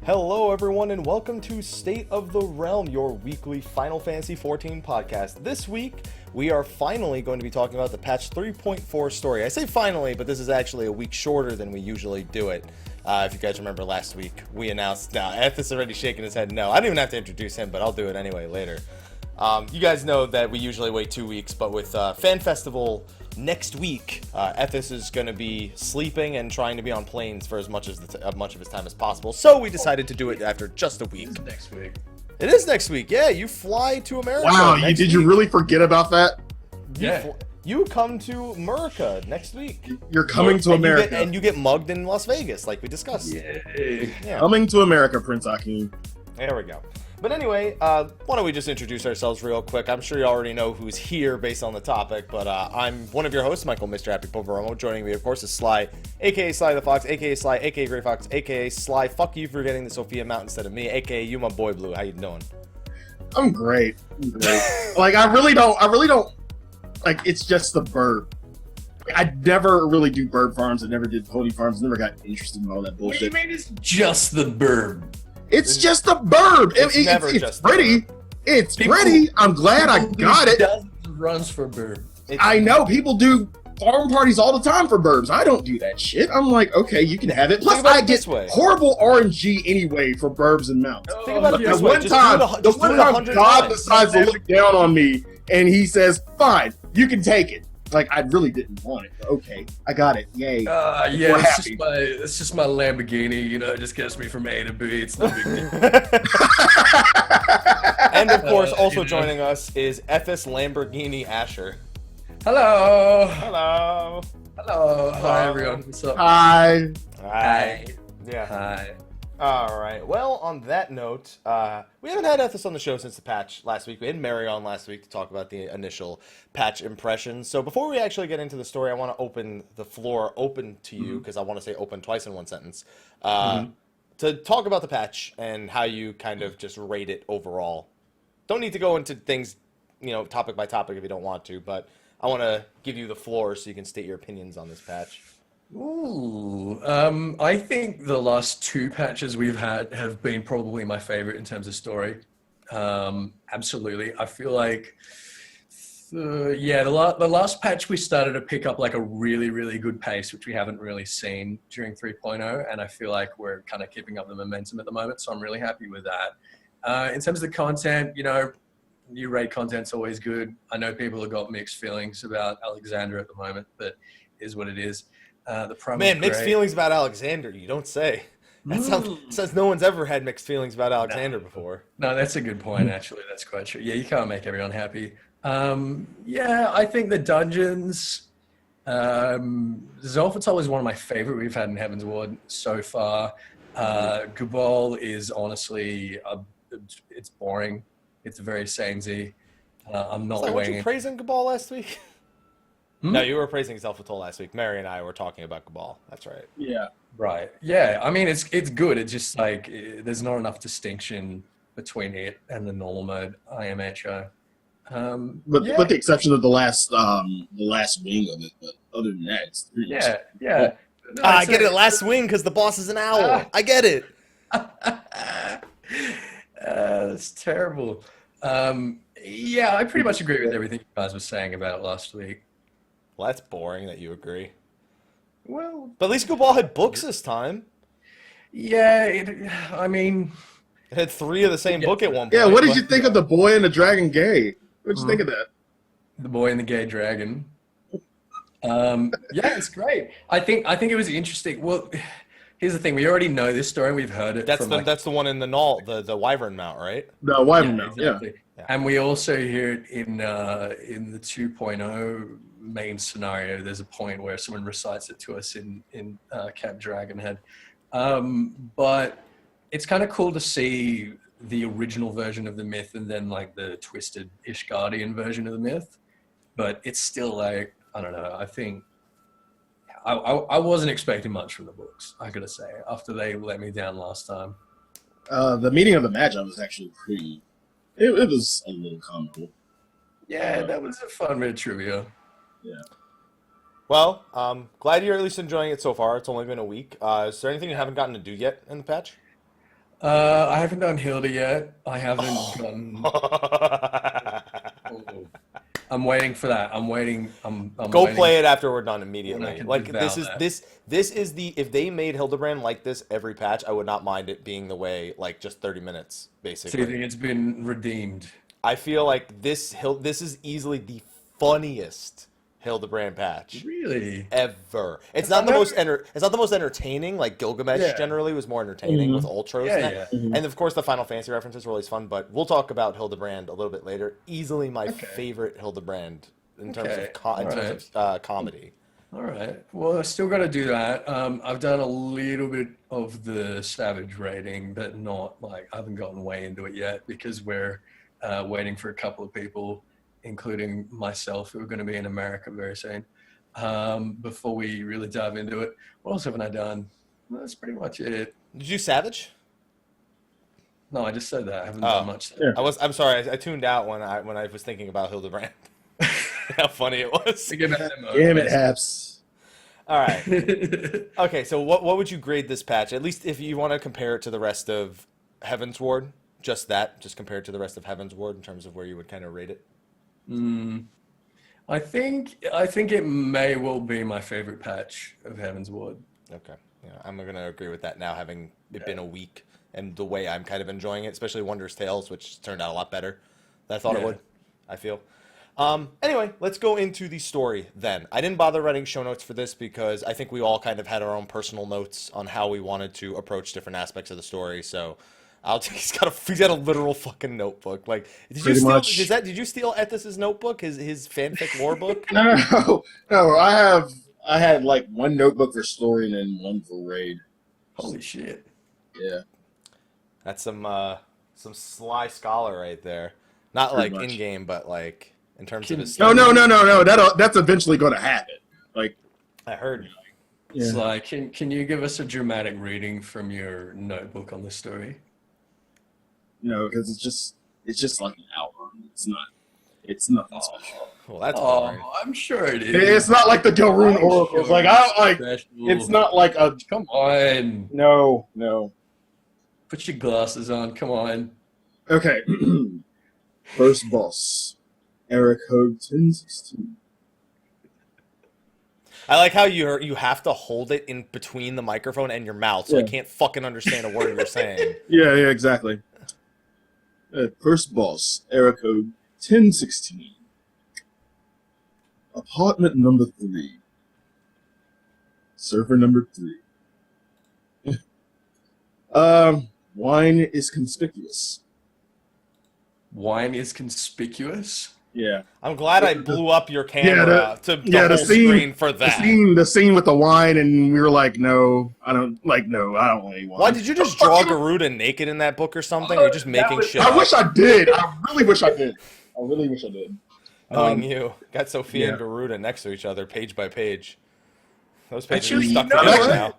Hello everyone and welcome to State of the Realm, your weekly Final Fantasy XIV podcast. This week, we are finally going to be talking about the patch 3.4 story. I say finally, but this is actually a week shorter than we usually do it. If you guys remember last week, we announced, Ethys already shaking his head no. I don't even have to introduce him, but I'll do it anyway later. You guys know that we usually wait 2 weeks, but with Fan Festival next week, Ethys is going to be sleeping and trying to be on planes for as much of his time as possible. So we decided to do it after just a week. It's next week. It is next week. Yeah, you fly to America. Wow, you really forget about that? You come to America next week. You're coming to America. And you get mugged in Las Vegas, like we discussed. Yeah. Coming to America, Prince Hakeem. There we go. But anyway, why don't we just introduce ourselves real quick? I'm sure you already know who's here based on the topic, but I'm one of your hosts, Michael, Mr. Happy Poveromo. Joining me, of course, is Slyh, a.k.a. Slythefox, a.k.a. Slyh, a.k.a. Greyfox, a.k.a. Slyh. Fuck you for getting the Sophia Mount instead of me, a.k.a. you, my boy Blue. How you doing? I'm great. Like, I really don't, like, it's just the bird. I never really do bird farms. I never did pony farms. Never got interested in all that bullshit. What do you mean it's just the bird? It's just a bird. It's pretty. It's pretty. I'm glad I got it. Dozens of runs for bird. I know people do farm parties all the time for burbs. I don't do that shit. I'm like, okay, you can have it. Plus, I get horrible RNG anyway for burbs and mounts. Think about it this way. The one time God decides to look down on me and he says, fine, you can take it. Like, I really didn't want it, but okay, I got it. Yay. It's just my Lamborghini, you know, it just gets me from A to B. It's no big deal. And of course, also joining us is Ethys Lamborghini Asher. Hello. Hello. Hello. Hi, everyone. What's up? Hi. Hi. Yeah. Hi. All right. Well, on that note, we haven't had Ethys on the show since the patch last week. We had Mary on last week to talk about the initial patch impressions. So before we actually get into the story, I want to open the floor to you, because I want to say open twice in one sentence, to talk about the patch and how you kind of just rate it overall. Don't need to go into things, topic by topic if you don't want to, but I want to give you the floor so you can state your opinions on this patch. Ooh, I think the last two patches we've had have been probably my favorite in terms of story. Absolutely. I feel like, the last patch we started to pick up like a really, really good pace, which we haven't really seen during 3.0. And I feel like we're kind of keeping up the momentum at the moment. So I'm really happy with that. In terms of the content, new raid content's always good. I know people have got mixed feelings about Alexander at the moment, but it is what it is. Mixed feelings about Alexander, you don't say. That says no one's ever had mixed feelings about Alexander before. No, that's a good point, actually. That's quite true. Yeah, you can't make everyone happy. I think the dungeons, Zolfatol is one of my favorite we've had in Heaven's Ward so far. Gabal is honestly, it's boring. It's very samey. I'm not weren't you praising Gabal last week? No, you were praising Zelfatol last week. Mary and I were talking about Gabal. That's right. Yeah. Right. Yeah. I mean, it's good. It's just like there's not enough distinction between it and the normal mode IMHO. With the exception of the last wing of it, but other than that, it's yeah. No, I get it. Last wing because the boss is an owl. I get it. That's terrible. I pretty much agree with everything you guys were saying about it last week. Well, that's boring that you agree. Well, but at least Gabal had books this time. Yeah, it had 3 of the same book at one point. Yeah, what did you think of the boy and the dragon gay? What did you think of that? The boy and the gay dragon. It's great. I think it was interesting. Well, here's the thing: we already know this story. We've heard it. That's the one in the Null, the Wyvern Mount, right? The Wyvern Mount, exactly. Yeah. And we also hear it in the 2.0 main scenario. There's a point where someone recites it to us in Camp Dragonhead. But it's kind of cool to see the original version of the myth and then like the twisted Ishgardian version of the myth. But it's still like, I don't know, I think I wasn't expecting much from the books, I gotta say, after they let me down last time. The meeting of the Magi was actually pretty, it was a little comical. Yeah, that was a fun bit of trivia. Yeah. Well, glad you're at least enjoying it so far. It's only been a week. Is there anything you haven't gotten to do yet in the patch? I haven't done Hilda yet. I haven't done. Oh, I'm waiting for that. I'm waiting. I'm Go waiting. play it after we're done When I immediately. can Like devour that. this is the if they made Hildibrand like this every patch, I would not mind it being the way like just 30 minutes So you basically. think it's been redeemed? I feel like this is easily the funniest Hildibrand patch Really? ever. It's I've not the never- most it's not the most entertaining. Like Gilgamesh Yeah. generally was more entertaining Mhm. with Ultros Yeah, and that. yeah. Mhm. And of course the Final Fantasy references were always fun, but we'll talk about Hildibrand a little bit later. Easily my Okay. favorite Hildibrand in terms Okay. of comedy. All right. Well, I still got to do that. I've done a little bit of the Savage rating, but not like I haven't gotten way into it yet because we're waiting for a couple of people, including myself, who are going to be in America very soon, before we really dive into it. What else haven't I done? That's pretty much it. Did you Savage? No, I just said that. I haven't Oh. done much. Yeah. I'm sorry, I tuned out when I was thinking about Hildibrand. How funny it was. Damn it, Haps. All right. Okay, so what would you grade this patch? At least if you want to compare it to the rest of Heaven's Ward, just compare it to the rest of Heaven's Ward in terms of where you would kind of rate it. I think it may well be my favorite patch of Heaven's Ward. Okay. Yeah, I'm gonna agree with that now, having it been a week and the way I'm kind of enjoying it, especially Wondrous Tales, which turned out a lot better than I thought it Yeah. would. I feel. Anyway, let's go into the story then. I didn't bother writing show notes for this because I think we all kind of had our own personal notes on how we wanted to approach different aspects of the story. So he's got a literal fucking notebook. Like, Pretty much. did you steal Ethys' notebook, his fanfic lore book? No. I had like one notebook for story and then one for raid. Holy shit. Yeah. That's some Sly scholar right there. Not Pretty like much. in game, but like in terms of his. No. That's eventually going to happen. Like, I heard. yeah. Sly, can you give us a dramatic reading from your notebook on the story? No, because it's just like an outline. It's nothing special. Well, that's Oh, boring. I'm sure it is. It's not like the Gilrune I'm oracles. sure Like I don't like. special. It's not like a Come on. no. Put your glasses on. Come on. Okay. First boss, Eric Hogue 1016. I like how you have to hold it in between the microphone and your mouth, so I Yeah. can't fucking understand a word you're saying. Yeah, exactly. First boss, Eric Hogue 1016. Apartment number 3. Server number 3. Wine is conspicuous. Wine is conspicuous. Yeah. I'm glad I blew up your camera to the the whole scene- screen for that. The scene with the wine, and we were like, no, I don't want any wine. Why did you just draw Garuda naked in that book or something? Or just making shit I up? wish I did. I really wish I did. Knowing you, got Sophia and yeah. Garuda next to each other, page by page. Those pages Actually, are stuck you know together what? now.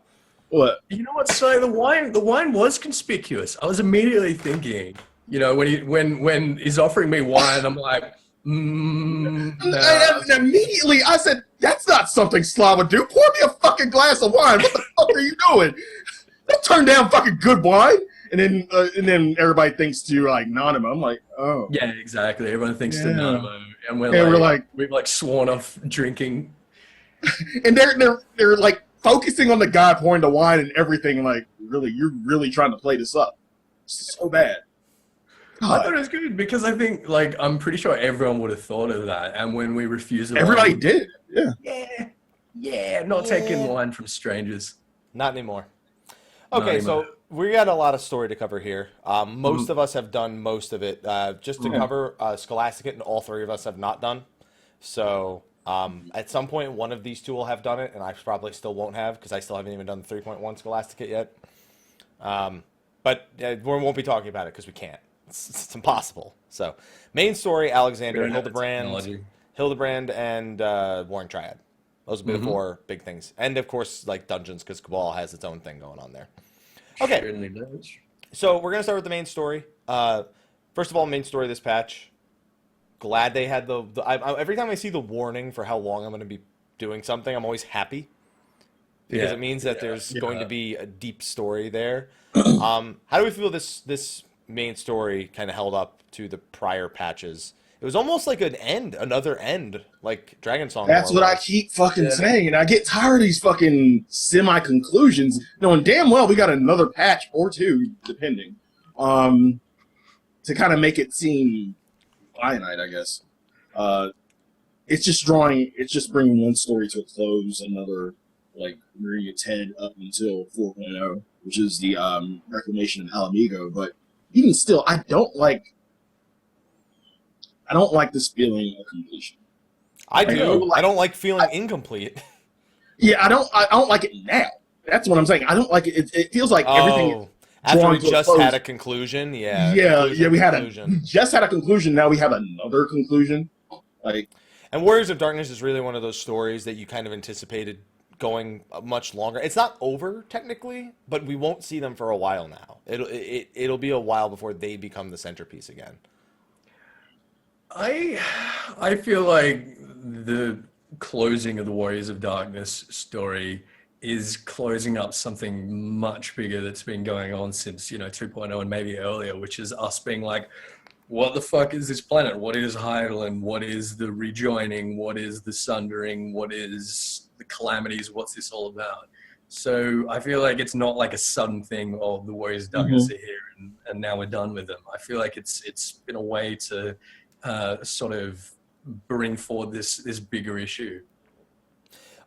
What? You know what, Sly? The wine was conspicuous. I was immediately thinking, when he's offering me wine, I'm like, And nah. immediately I said, that's not something Slyh would do. Pour me a fucking glass of wine. What the fuck are you doing? Don't turn down fucking good wine. And then everybody thinks to like Nanima. I'm like, oh. Yeah, exactly. Everyone thinks to Yeah. Nanimo, and we've like sworn off drinking. And they're like focusing on the guy pouring the wine and everything. And like, really, you're really trying to play this up. So bad. I thought it was good because I think I'm pretty sure everyone would have thought of that. And when we refuse it, Everybody did. Yeah. not taking wine from strangers. Not anymore. Not Okay, anymore. so we got a lot of story to cover here. Most of us have done most of it. Just to cover Scholastic, and all three of us have not done. So at some point, one of these two will have done it, and I probably still won't have because I still haven't even done the 3.1 Scholastic yet. But we won't be talking about it because we can't. It's impossible. So, main story: Alexander, We don't have the technology. Hildibrand, and Warring Triad. Those would be the four big things, and of course, like dungeons, because Cabal has its own thing going on there. Okay, Certainly does. so we're gonna start with the main story. First of all, main story of this patch. Glad they had every time I see the warning for how long I'm gonna be doing something, I'm always happy. because Yeah, it means that yeah, there's yeah. going to be a deep story there. How do we feel this main story kind of held up to the prior patches? It was almost like another end, like Dragon Song That's War what I was. keep fucking Yeah. saying, and I get tired of these fucking semi-conclusions, knowing damn well we got another patch or two, depending, to kind of make it seem finite, I guess. It's just bringing one story to a close, another, like, rearing its head up until 4.0, which is the reclamation of Mhigo. But even still, I don't like this feeling of completion. I Like, do. like- I don't like feeling incomplete. Yeah, I don't like it now. That's what I'm saying. I don't like it. It feels like everything is After drawn we to a just close. had a conclusion, yeah. Yeah, we Conclusion. just had a conclusion. Now we have another conclusion. Like, And Warriors of Darkness is really one of those stories that you kind of anticipated going much longer. It's not over technically, but we won't see them for a while now. It'll be a while before they become the centerpiece again. I feel like the closing of the Warriors of Darkness story is closing up something much bigger that's been going on since 2.0 and maybe earlier, which is us being like, what the fuck is this planet? What is Hydaelyn? What is the rejoining? What is the sundering? What is the calamities? What's this all about? So I feel like it's not like a sudden thing of the Warriors of Darkness are here and now we're done with them. I feel like it's been a way to sort of bring forward this bigger issue.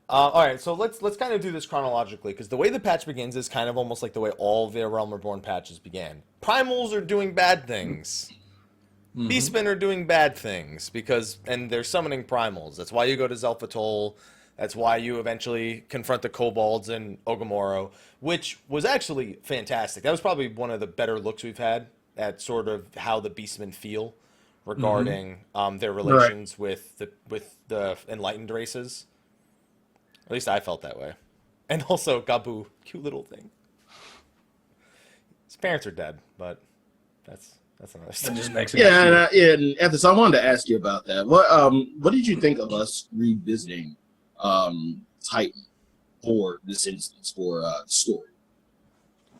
All right, so let's kind of do this chronologically, because the way the patch begins is kind of almost like the way all of their Realm Reborn patches began. Primals are doing bad things. Beastmen are doing bad things and they're summoning primals. That's why you go to Zelphatol. That's why you eventually confront the kobolds in Ogamoro, which was actually fantastic. That was probably one of the better looks we've had at sort of how the Beastmen feel regarding their relations with the enlightened races. At least I felt that way. And also Gabu, cute little thing. His parents are dead, but that's another That story. just makes it yeah, and Ethys, I wanted to ask you about that. What did you think of us revisiting Titan for this instance for story?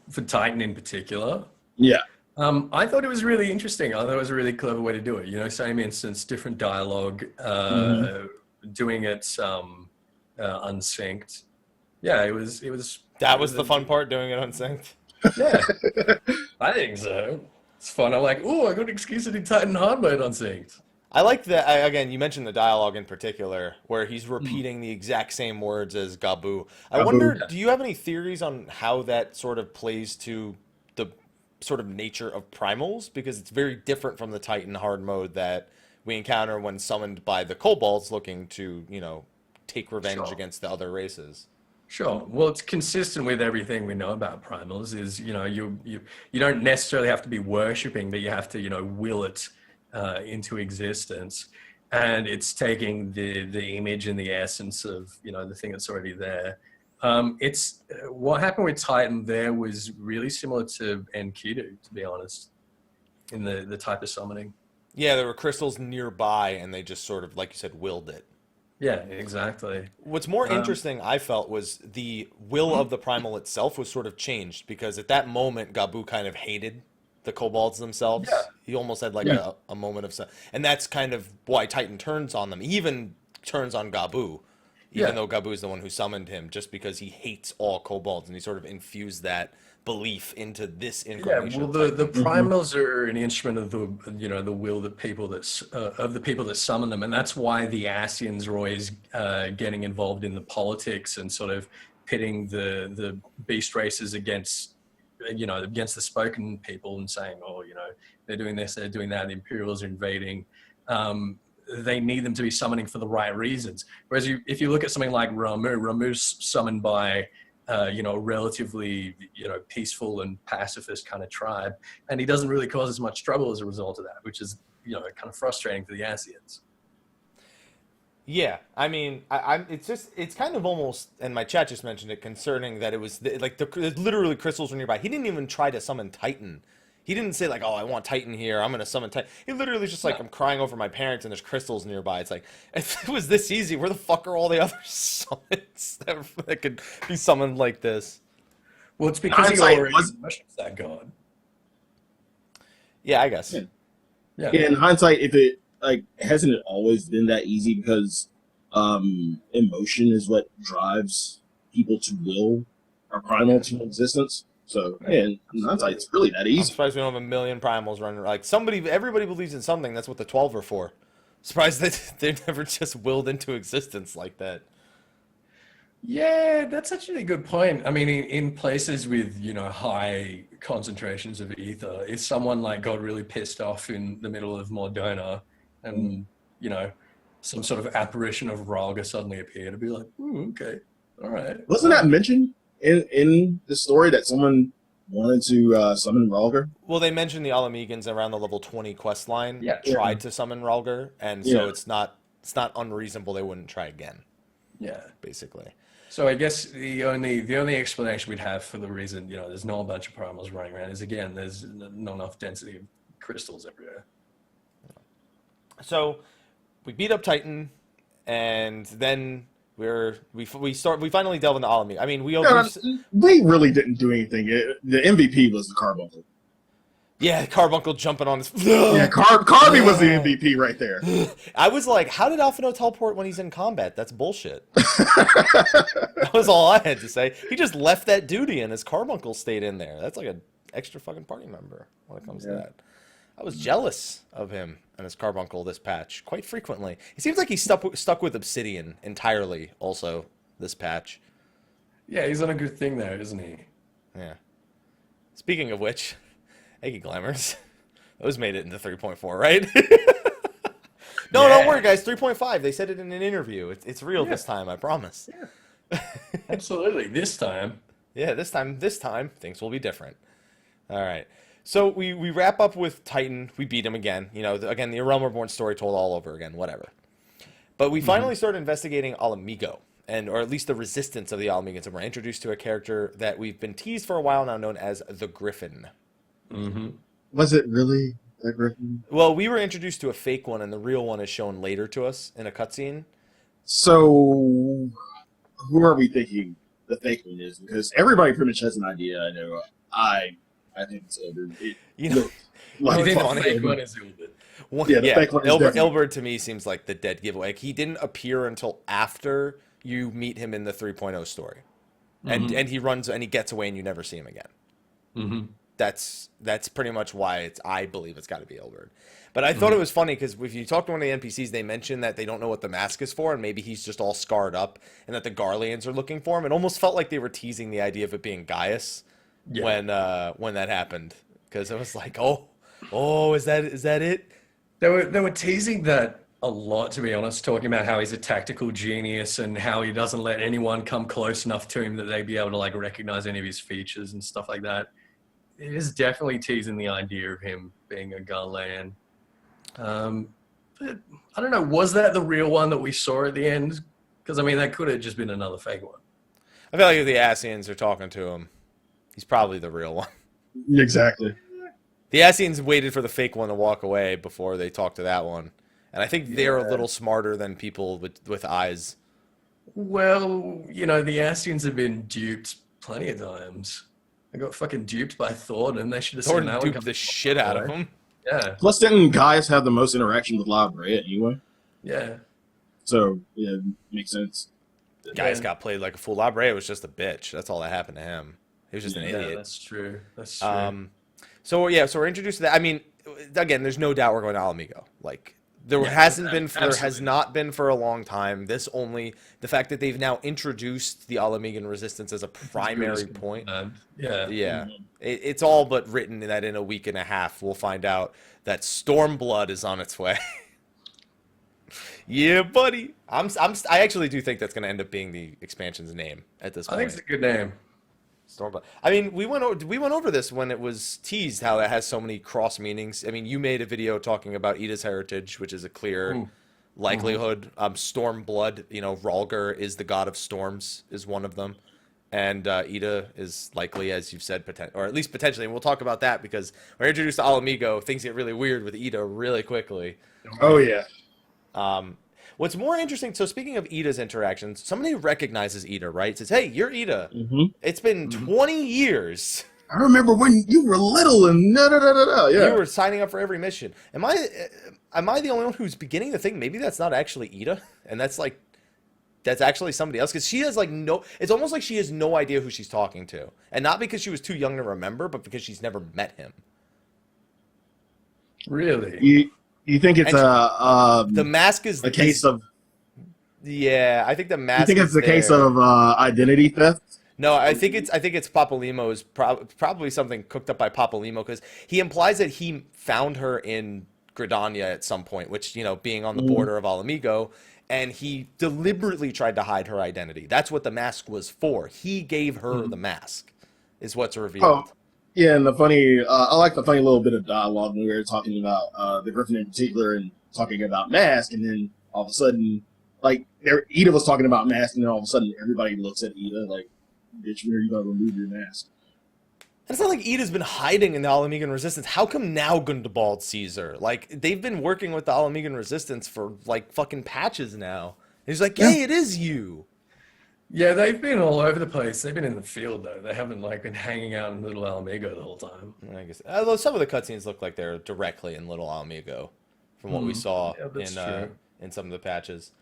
for Titan in particular. Yeah. I thought it was really interesting. I thought it was a really clever way to do it. Same instance, different dialogue, doing it unsynced. Yeah, it was. That was the fun part, doing it unsynced. Yeah, I think so. It's fun. I'm like, oh, I got an excuse to do Titan hard mode unsynced. I like that. Again, you mentioned the dialogue in particular, where he's repeating the exact same words as Gabu. I wonder, do you have any theories on how that sort of plays to the sort of nature of primals? Because it's very different from the Titan hard mode that we encounter when summoned by the kobolds looking to, take revenge against the other races. Sure. Well, it's consistent with everything we know about primals. Is you don't necessarily have to be worshipping, but you have to will it into existence, and it's taking the image and the essence of the thing that's already there. It's what happened with Titan there was really similar to Enkidu, to be honest, in the type of summoning. Yeah, there were crystals nearby, and they just sort of, like you said, willed it. Yeah, exactly. What's more interesting, I felt, was the will of the primal itself was sort of changed, because at that moment, Gabu kind of hated the kobolds themselves. Yeah. He almost had like a moment of... And that's kind of why Titan turns on them. He even turns on Gabu, even though Gabu is the one who summoned him, just because he hates all kobolds, and he sort of infused that belief into this incarnation. Yeah, well, the primals are an instrument of the will that of the people that summon them, and that's why the Asians are always getting involved in the politics and sort of pitting the beast races against the spoken people and saying, they're doing this, they're doing that, the Imperials are invading. They need them to be summoning for the right reasons. Whereas if you look at something like Ramu's summoned by a relatively peaceful and pacifist kind of tribe, and he doesn't really cause as much trouble as a result of that, which is kind of frustrating to the Asians. Yeah, I mean, it's kind of almost, and my chat just mentioned it, concerning that it was literally crystals were nearby. He didn't even try to summon Titan. He didn't say like, "Oh, I want Titan here. I'm gonna summon Titan." He literally was just like, "I'm crying over my parents, and there's crystals nearby." It's like, if it was this easy, where the fuck are all the other summons that could be summoned like this? Well, it's because he already worships that god. Yeah, I guess. Yeah. In hindsight, if it like hasn't it always been that easy because emotion is what drives people to will or primal to existence. So, in hindsight, it's really that easy. I'm surprised we don't have a million primals running. Like everybody believes in something. That's what the 12 are for. Surprised that they're never just willed into existence like that. Yeah, that's actually a good point. I mean, in places with, high concentrations of ether, if someone like got really pissed off in the middle of Mordona and, some sort of apparition of Ralga suddenly appeared, it'd be like, ooh, okay, all right. Wasn't that mentioned in the story that someone wanted to summon Ralga? Well, they mentioned the Alamegans around the level 20 quest line tried to summon Ralga, and so it's not unreasonable they wouldn't try again. Yeah. Basically. So I guess the only explanation we'd have for the reason, there's not a bunch of primals running around is, again, there's not enough density of crystals everywhere. So we beat up Titan, and then we finally delve into Alameda. I mean, we really didn't do anything. The MVP was the Carbuncle. Yeah, Carbuncle jumping on his... Yeah, Carby was the MVP right there. I was like, how did Alphino teleport when he's in combat? That's bullshit. That was all I had to say. He just left that duty and his Carbuncle stayed in there. That's like an extra fucking party member when it comes to that. I was jealous of him and his Carbuncle this patch quite frequently. It seems like he's stuck with Obsidian entirely also this patch. Yeah, he's on a good thing there, isn't he? Yeah. Speaking of which... Eggy Glamours. Those made it into 3.4, right? No, don't worry, guys. 3.5. They said it in an interview. It's real this time, I promise. Yeah. Absolutely. This time. Yeah, this time, things will be different. All right. So we wrap up with Titan. We beat him again. Again, the Realm Reborn story told all over again, whatever. But we finally started investigating Mhigo, or at least the resistance of the Alamegans, and we're introduced to a character that we've been teased for a while now, known as the Griffin. Mm-hmm. Was it really the Griffin? Well, we were introduced to a fake one, and the real one is shown later to us in a cutscene. So, who are we thinking the fake one is? Because everybody pretty much has an idea. I know. I think it's Ilberd. I think the fake one is Ilberd. The fake one is Ilberd to me seems like the dead giveaway. Like, he didn't appear until after you meet him in the 3.0 story, and he runs and he gets away, and you never see him again. Mm-hmm. That's pretty much why I believe it's got to be Ilberd. But I thought it was funny because if you talk to one of the NPCs, they mention that they don't know what the mask is for, and maybe he's just all scarred up, and that the Garleans are looking for him. It almost felt like they were teasing the idea of it being Gaius when that happened, because it was like, oh, is that it? They were teasing that a lot, to be honest, talking about how he's a tactical genius and how he doesn't let anyone come close enough to him that they'd be able to recognize any of his features and stuff like that. It is definitely teasing the idea of him being a Garlean. But I don't know, was that the real one that we saw at the end? Because, I mean, that could have just been another fake one. I feel like if the Ascians are talking to him, he's probably the real one. Exactly. The Ascians waited for the fake one to walk away before they talked to that one. And I think they're a little smarter than people with eyes. Well, the Ascians have been duped plenty of times. They got fucking duped by Thor, and they should have seen that one. Duped the shit out of him. Yeah. Plus, didn't Gaius have the most interaction with Slythefox anyway? Yeah. So, makes sense. Gaius got played like a fool. Slythefox was just a bitch. That's all that happened to him. He was just an idiot. Yeah, that's true. That's true. So we're introduced to that. I mean, again, there's no doubt we're going to Mhigo. There has not been for a long time. The fact that they've now introduced the Alamegan resistance as a primary point. Yeah. It's all but written that in a week and a half we'll find out that Stormblood is on its way. Yeah, buddy. I actually do think that's going to end up being the expansion's name at this point. I think it's a good name. Stormblood. I mean, we went over this when it was teased how it has so many cross meanings. I mean, you made a video talking about Ida's heritage, which is a clear likelihood. Stormblood, Rhalgr is the god of storms, is one of them. And Ida is likely, as you've said, or at least potentially, and we'll talk about that because we're introduced to Alamigo. Things get really weird with Ida really quickly. Oh, yeah. What's more interesting, so speaking of Ida's interactions, somebody recognizes Ida, right? Says, hey, you're Ida. Mm-hmm. It's been 20 years. I remember when you were little and yeah. You were signing up for every mission. Am I the only one who's beginning to think maybe that's not actually Ida? And that's actually somebody else? Because she has it's almost like she has no idea who she's talking to. And not because she was too young to remember, but because she's never met him. Really? You think it's the mask is a case of? Yeah, I think the mask. You think it's a case of identity theft? No, I think it's Papalymo's probably something cooked up by Papalymo because he implies that he found her in Gridania at some point, which being on the border of Alamigo, and he deliberately tried to hide her identity. That's what the mask was for. He gave her the mask, is what's revealed. Oh. Yeah, and I like the funny little bit of dialogue when we were talking about the Griffin in particular and talking about mask, and then all of a sudden, Ida was talking about mask, and then all of a sudden everybody looks at Ida like, bitch, when are you going to remove your mask? It's not like Ida's been hiding in the Alamigan Resistance. How come now Gundabald sees her? They've been working with the Alamigan Resistance for, fucking patches now. And he's like, hey, it is you. Yeah, they've been all over the place. They've been in the field, though. They haven't, been hanging out in Little Alamigo the whole time. I guess. Although some of the cutscenes look like they're directly in Little Alamigo from what we saw in some of the patches.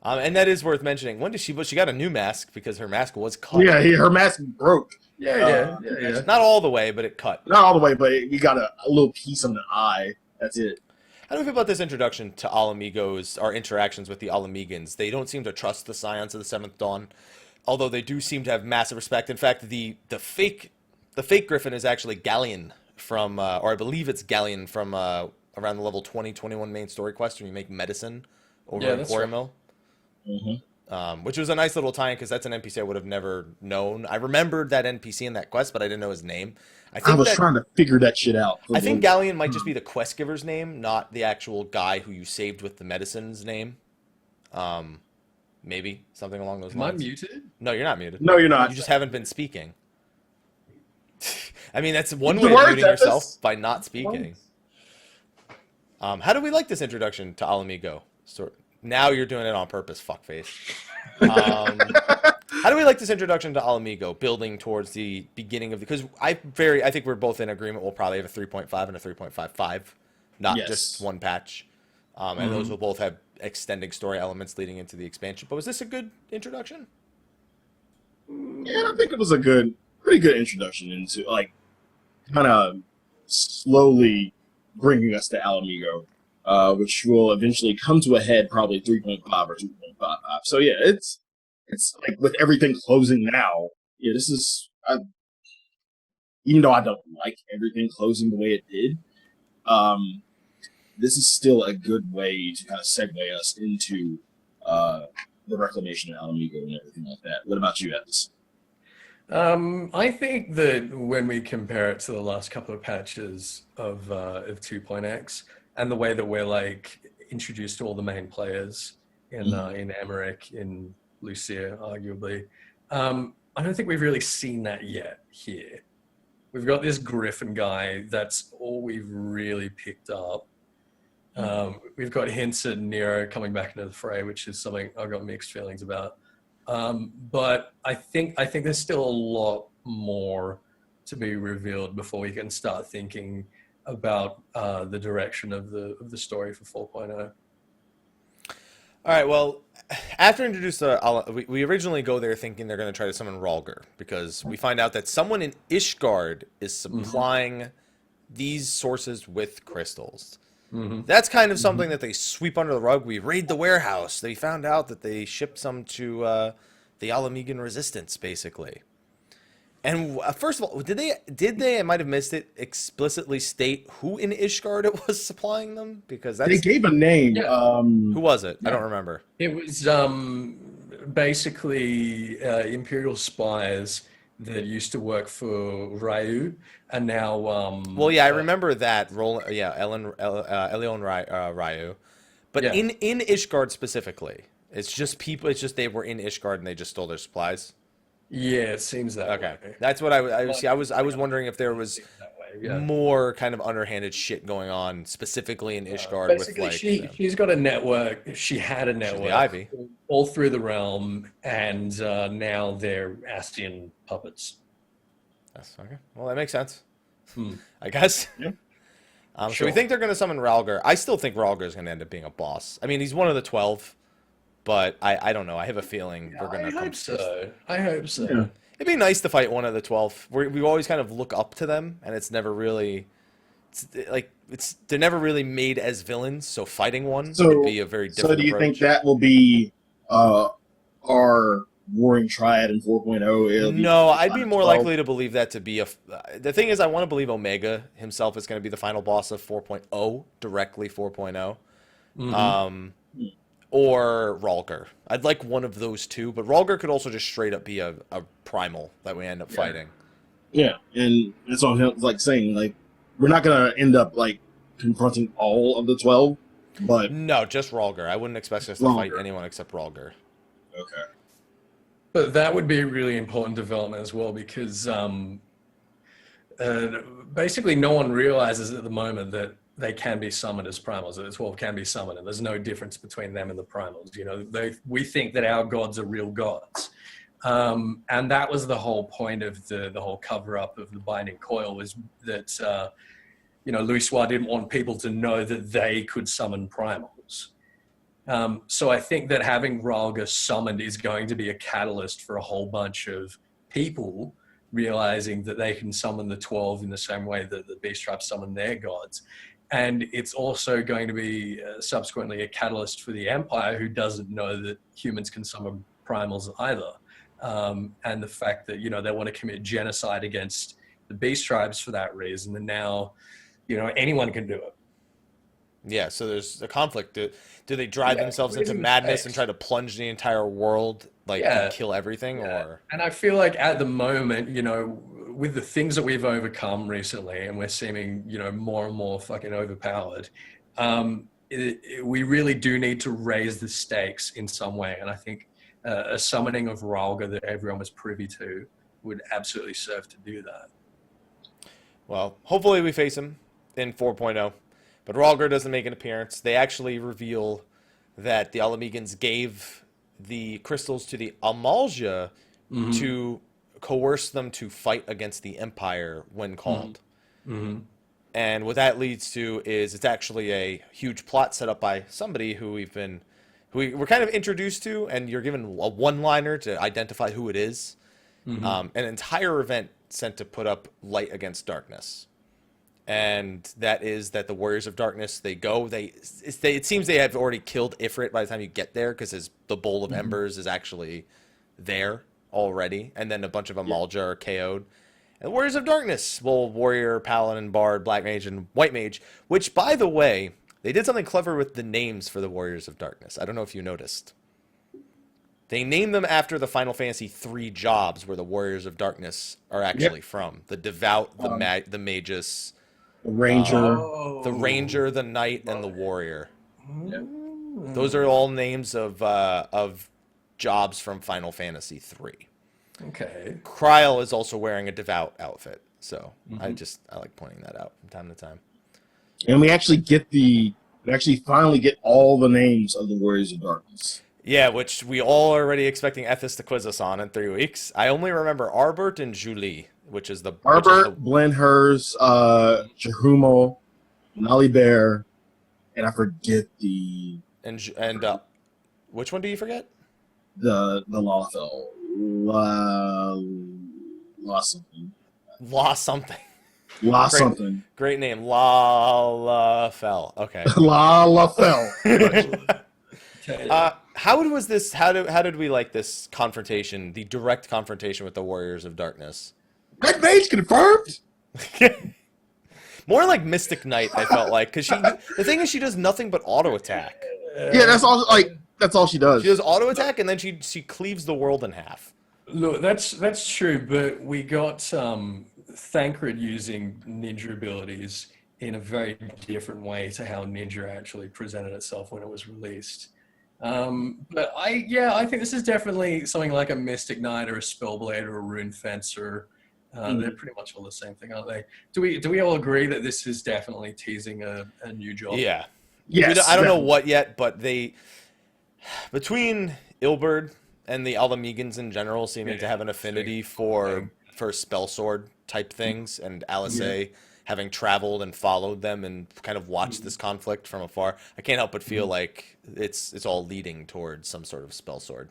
And that is worth mentioning. When did she got a new mask because her mask was cut. Yeah, her mask broke. Yeah. Not all the way, but it cut. Not all the way, but you got a little piece on the eye. That's it. How do you feel about this introduction to Alamigos, our interactions with the Alamigans? They don't seem to trust the Scions of the Seventh Dawn, although they do seem to have massive respect. In fact, the fake Griffin is actually Galleon from, or I believe it's Galleon from around the level 20-21 main story quest when you make medicine over in Quarry Mill. Mm-hmm. Which was a nice little tie-in because that's an NPC I would have never known. I remembered that NPC in that quest, but I didn't know his name. I was trying to figure that shit out. I think Galleon might just be the quest giver's name, not the actual guy who you saved with the medicine's name. Maybe something along those lines. Am I muted? No, you're not muted. No, you're not. You just haven't been speaking. I mean, that's one way of muting yourself by not speaking. How do we like this introduction to Alamigo? Now you're doing it on purpose, fuckface. How do we like this introduction to Alamigo, building towards the beginning of because I think we're both in agreement. We'll probably have a 3.5 and a 3.55, not just one patch. And those will both have extending story elements leading into the expansion. But was this a good introduction? Yeah, I think it was a pretty good introduction into kind of slowly bringing us to Alamigo. Which will eventually come to a head probably 3.5 or 2.55. So yeah, it's with everything closing now. Yeah, this is even though I don't like everything closing the way it did. This is still a good way to kind of segue us into the reclamation of Alamigo and everything like that. What about you, Ethys? I think that when we compare it to the last couple of patches of 2.x. and the way that we're introduced to all the main players in Emmerich, in Lucia, arguably, I don't think we've really seen that yet here. We've got this Griffin guy. That's all we've really picked up. We've got hints at Nero coming back into the fray, which is something I've got mixed feelings about. But I think there's still a lot more to be revealed before we can start thinking about the direction of the story for 4.0. All right, well, after introduced we originally go there thinking they're going to try to summon Rhalgr, because we find out that someone in Ishgard is supplying these sources with crystals. That's kind of something that they sweep under the rug. We raid the warehouse. They found out that they shipped some to the Alamigan Resistance, basically. And first of all, did they? I might have missed it. Explicitly state who in Ishgard it was supplying them, because they gave a name. Yeah. Who was it? I don't remember. It was basically Imperial spies that used to work for Ryu, and now. Well, yeah, I remember that. Elion Ryu, but in Ishgard specifically, it's just people. It's just they were in Ishgard and they just stole their supplies. Yeah, it seems that Okay, way. that's what I see. I was wondering if there was That way, yeah. more kind of underhanded shit going on, specifically in Ishgard with Basically, like she's got a network. She had a the network Ivy. all through the realm, and now they're Astian puppets. That's okay. Well, that makes sense. Hmm. I guess. Yeah. So we Sure. think they're going to summon Ralgar. I still think Ralgar is going to end up being a boss. I mean, he's one of the 12, but I don't know. I have a feeling we're going to I come. hope so. I hope so. Yeah. It'd be nice to fight one of the 12. We always kind of look up to them, and it's never really, they're never really made as villains. So fighting one would be a very different. So do you think approach. that will be our Warring Triad in 4.0? It'll be No, I'd be more 12? likely to believe that to be a. The thing is, I want to believe Omega himself is going to be the final boss of 4.0, directly 4.0. Or Ralgar. I'd like one of those two, but Ralgar could also just straight up be a primal that we end up fighting. Yeah, and that's all him like saying. Like, we're not gonna end up like confronting all of the 12, but No, just Ralgar. I wouldn't expect us to Ralgar. fight anyone except Ralgar. okay. But that would be a really important development as well, because basically no one realizes at the moment that they can be summoned as primals, that the 12 can be summoned, and there's no difference between them and the primals. You know, we think that our gods are real gods. And that was the whole point of the whole cover-up of the Binding Coil, was that, Louisoix didn't want people to know that they could summon primals. So I think that having Ralgar summoned is going to be a catalyst for a whole bunch of people realizing that they can summon the 12 in the same way that the Beast Tribes summon their gods. And it's also going to be subsequently a catalyst for the Empire, who doesn't know that humans can summon primals either. And the fact that, they want to commit genocide against the Beast Tribes for that reason. And now, anyone can do it. Yeah, so there's a conflict. Do they drive themselves into madness and try to plunge the entire world, and kill everything? Yeah. Or And I feel like at the moment, with the things that we've overcome recently, and we're seeming, more and more fucking overpowered, we really do need to raise the stakes in some way. And I think a summoning of Ralgar that everyone was privy to would absolutely serve to do that. Well, hopefully we face him in 4.0. But Ralgar doesn't make an appearance. They actually reveal that the Alamegans gave the crystals to the Amalja to coerce them to fight against the Empire when called. And what that leads to is it's actually a huge plot set up by somebody who we're kind of introduced to, and you're given a one-liner to identify who it is. An entire event sent to put up light against darkness. And that is that the Warriors of Darkness, it seems they have already killed Ifrit by the time you get there, because the Bowl of Embers is actually there already. And then a bunch of Amalja are KO'd. And the Warriors of Darkness, Warrior, Paladin, Bard, Black Mage, and White Mage, which, by the way, they did something clever with the names for the Warriors of Darkness. I don't know if you noticed. They named them after the Final Fantasy III jobs where the Warriors of Darkness are actually from. The Devout, the Magus... The Ranger. The Ranger, the Knight, and the Warrior. Yep. Those are all names of jobs from Final Fantasy III. Okay. Kryl is also wearing a Devout outfit, so I like pointing that out from time to time. And we actually finally get all the names of the Warriors of Darkness. Yeah, which we all are already expecting Ethys to quiz us on in 3 weeks. I only remember Arbert and Julie, which is the... Arbert, Blenhurst, Jehumo, Nalibear, and I forget the... And which one do you forget? The Lothel. La something. La something. La something. Great name. La Fell. Okay. La Fell. How was this? How did we like this confrontation? The direct confrontation with the Warriors of Darkness. Red Mage confirmed. More like Mystic Knight, I felt like, because the thing is, she does nothing but auto attack. Yeah, that's all. That's all she does. She does auto attack, and then she cleaves the world in half. Look, that's true, but we got Thancred using ninja abilities in a very different way to how ninja actually presented itself when it was released. But I think this is definitely something like a Mystic Knight or a Spellblade or a Rune Fencer. They're pretty much all the same thing, aren't they? Do we all agree that this is definitely teasing a new job? Yeah. Yes. I don't know what yet, but between Ilberd and all the Megans in general seeming to have an affinity for spell sword type things, and Alisaie having traveled and followed them and kind of watched this conflict from afar, I can't help but feel like it's all leading towards some sort of spell sword.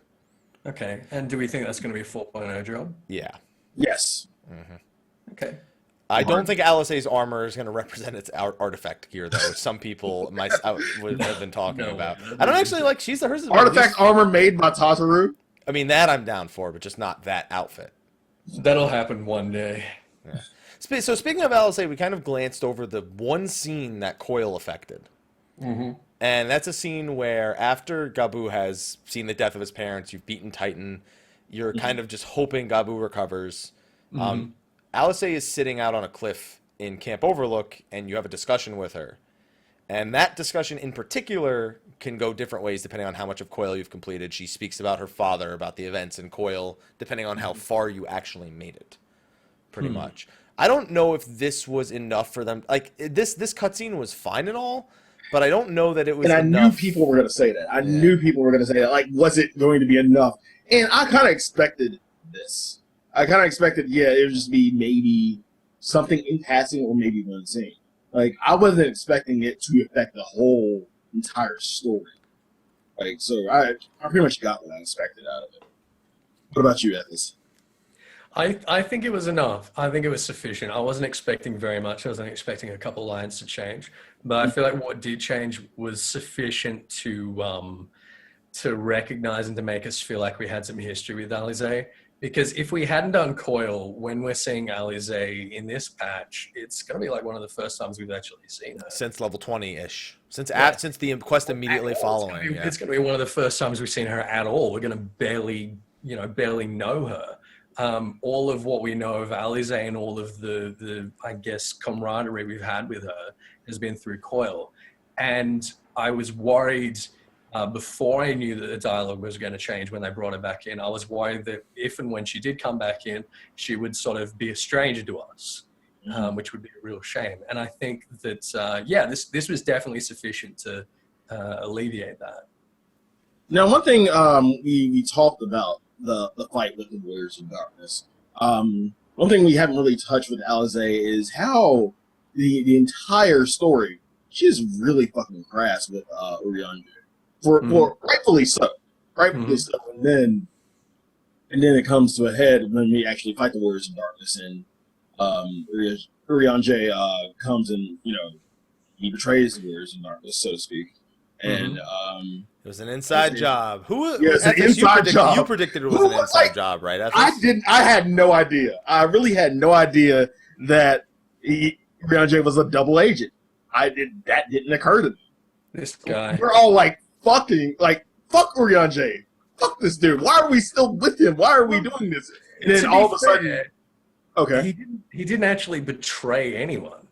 Okay, and do we think that's going to be a 4.0 job? Yeah. Yes. Okay. I don't think Alisaie's armor is going to represent its artifact gear, though. Some people would have been talking about. I don't actually like. Hers is Artifact armor made by Tataru. I mean, that I'm down for, but just not that outfit. That'll happen one day. Yeah. So speaking of Alisaie, we kind of glanced over the one scene that Coil affected. And that's a scene where after Gabu has seen the death of his parents, you've beaten Titan, you're kind of just hoping Gabu recovers. Alisaie is sitting out on a cliff in Camp Overlook, and you have a discussion with her. And that discussion in particular can go different ways depending on how much of Coil you've completed. She speaks about her father, about the events in Coil, depending on how far you actually made it, pretty much. I don't know if this was enough for them. Like, this cutscene was fine and all, but I don't know that it was enough. And I knew people were going to say that. I knew people were going to say that. Like, was it going to be enough? And I kind of expected this. I kind of expected, it would just be maybe something in passing or maybe one scene. Like, I wasn't expecting it to affect the whole entire story. Like, so I pretty much got what I expected out of it. What about you, Ethys? I think it was enough. I think it was sufficient. I wasn't expecting very much. I wasn't expecting a couple lines to change. But I feel like what did change was sufficient to recognize and to make us feel like we had some history with Alisaie. Because if we hadn't done Coil, when we're seeing Alisaie in this patch, it's going to be like one of the first times we've actually seen her. Since level 20-ish. Since the quest immediately following. It's going to be one of the first times we've seen her at all. We're going to barely know her. All of what we know of Alisaie and all of the I guess, camaraderie we've had with her has been through Coil. And I was worried... before I knew that the dialogue was going to change when they brought her back in, I was worried that if and when she did come back in, she would sort of be a stranger to us, which would be a real shame. And I think that, this was definitely sufficient to alleviate that. Now, one thing we talked about, the fight with the Warriors of Darkness. One thing we haven't really touched with Alisaie is how the entire story, she is really fucking crass with Urianger. For rightfully so, so, and then it comes to a head when we actually fight the Warriors of Darkness, and Urianger comes and he betrays the Warriors of Darkness, so to speak, and it was an inside job. It's an inside job. You predicted it was an inside job, right? Ethys? I didn't. I had no idea. I really had no idea that Urianger was a double agent. That didn't occur to me. This guy. We're all like. Fuck Urianger. Fuck this dude. Why are we still with him? Why are we doing this? And then all of a sudden, he didn't actually betray anyone.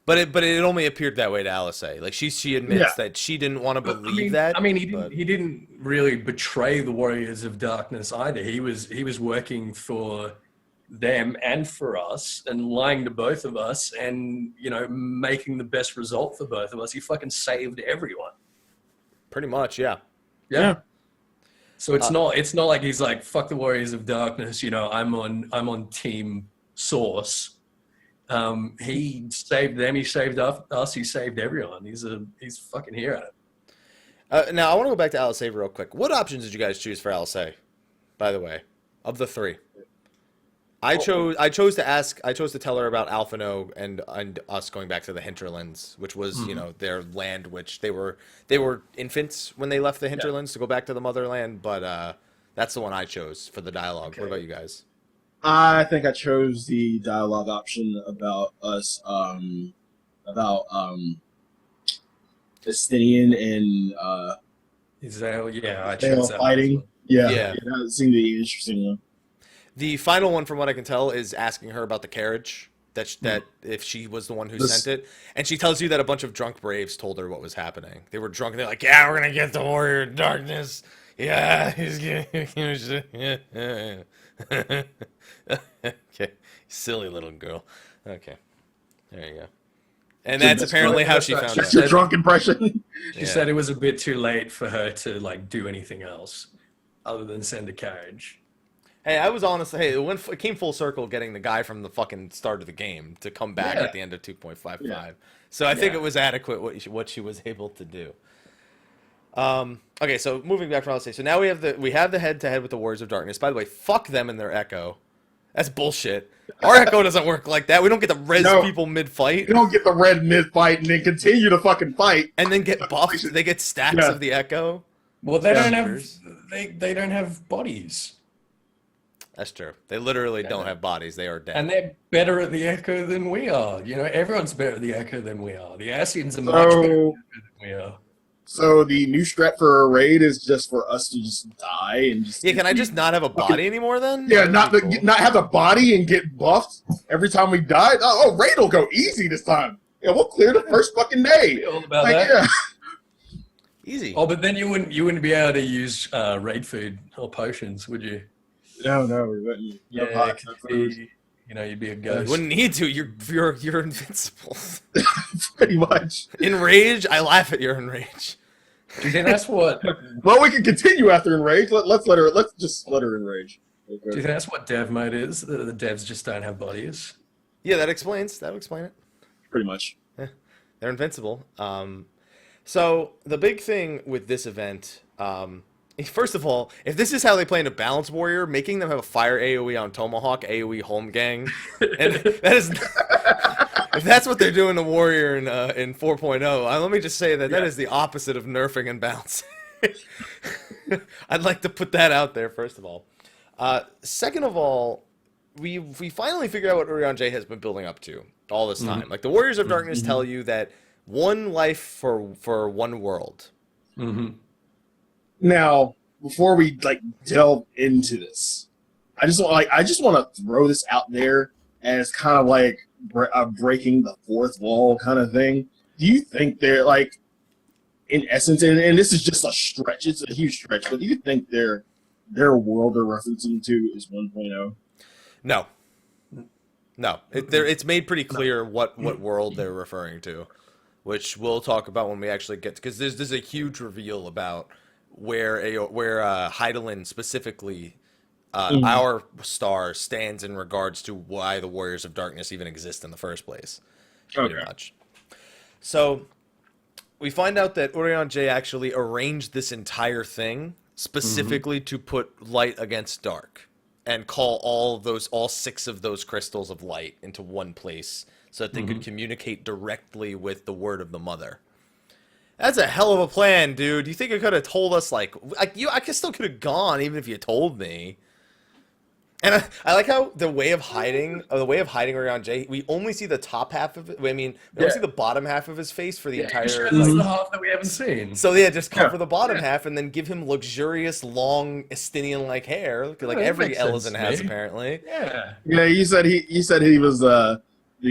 But it only appeared that way to Alisaie. Like she admits that she didn't want to believe that. I mean, he didn't really betray the Warriors of Darkness either. He was working for them and for us, and lying to both of us, and making the best result for both of us. He fucking saved everyone. Pretty much, yeah. So it's not like he's like, fuck the Warriors of Darkness. I'm on Team Source. He saved them. He saved us. He saved everyone. He's a fucking hero. Now I want to go back to Alisaie real quick. What options did you guys choose for Alisaie? By the way, of the three. I chose to tell her about Alphino and us going back to the hinterlands, which was their land, which they were infants when they left the hinterlands to go back to the motherland. But that's the one I chose for the dialogue. Okay. What about you guys? I think I chose the dialogue option about us, about Estinian and Israel. Yeah, I chose that fighting. Yeah, that seemed to be an interesting one. The final one, from what I can tell, is asking her about the carriage that if she was the one who sent it, and she tells you that a bunch of drunk braves told her what was happening. They were drunk and they're like, yeah, we're gonna get the warrior of darkness. Yeah, he's gonna okay, silly little girl. Okay, there you go. And that's apparently how she found out. That's your drunk impression. She said it was a bit too late for her to like do anything else other than send a carriage. Hey, I was honest. Hey, it came full circle getting the guy from the fucking start of the game to come back at the end of 2.55. Yeah. So I think it was adequate what she was able to do. Okay, so moving back from I'll say. So now we have the head-to-head with the Warriors of Darkness. By the way, fuck them and their Echo. That's bullshit. Our Echo doesn't work like that. We don't get to res people mid-fight. You don't get the red mid-fight and then continue to fucking fight. And then get buffed. They get stacks of the Echo. Well, they don't have bodies. That's true. They literally don't have bodies. They are dead. And they're better at the Echo than we are. You know, everyone's better at the Echo than we are. The Ascians are much better than we are. So the new strat for a raid is just for us to just die and just... Yeah, can I just not have a body anymore then? Yeah, not have a body and get buffed every time we die? Oh, raid will go easy this time. Yeah, we'll clear the first fucking day. All about that. Yeah. Easy. Oh, but then you wouldn't be able to use raid food or potions, would you? No. Yeah, you'd be a ghost. You wouldn't need to. You're invincible. Pretty much. In rage, I laugh at your enrage. Do you think that's what? Well, we can continue after enrage. Let's just let her enrage. Okay. Do you think that's what dev mode is? The devs just don't have bodies. Yeah, that would explain it. Pretty much. Yeah, they're invincible. So the big thing with this event, first of all, if this is how they play in a Balance Warrior, making them have a fire AoE on Tomahawk, AoE home gang, and that is, if that's what they're doing to Warrior in 4.0, let me just say that is the opposite of nerfing and balancing. I'd like to put that out there, first of all. Second of all, we finally figured out what Urianger J has been building up to all this time. Like, the Warriors of Darkness tell you that one life for one world. Mm-hmm. Now, before we delve into this, I just want to throw this out there as kind of like breaking the fourth wall kind of thing. Do you think they're in essence, and this is just a stretch, it's a huge stretch, but do you think their world they're referencing to is 1.0? No. It's made pretty clear what world they're referring to, which we'll talk about when we actually get to, because there's a huge reveal about where Hydaelyn specifically, our star, stands in regards to why the Warriors of Darkness even exist in the first place. Pretty much. So we find out that Urianger J actually arranged this entire thing specifically to put light against dark and call all 6 of those crystals of light into one place so that they could communicate directly with the word of the mother. That's a hell of a plan, dude. You think you could have told us, I still could have gone even if you told me. And I like how the way of hiding Urianger J, we only see the top half of it. I mean, we only see the bottom half of his face for the entire... Sure, that's the half that we haven't seen. So yeah, just cover the bottom half and then give him luxurious, long, Estinian-like hair, like every Elezen has, apparently. Yeah. Yeah, you said he was the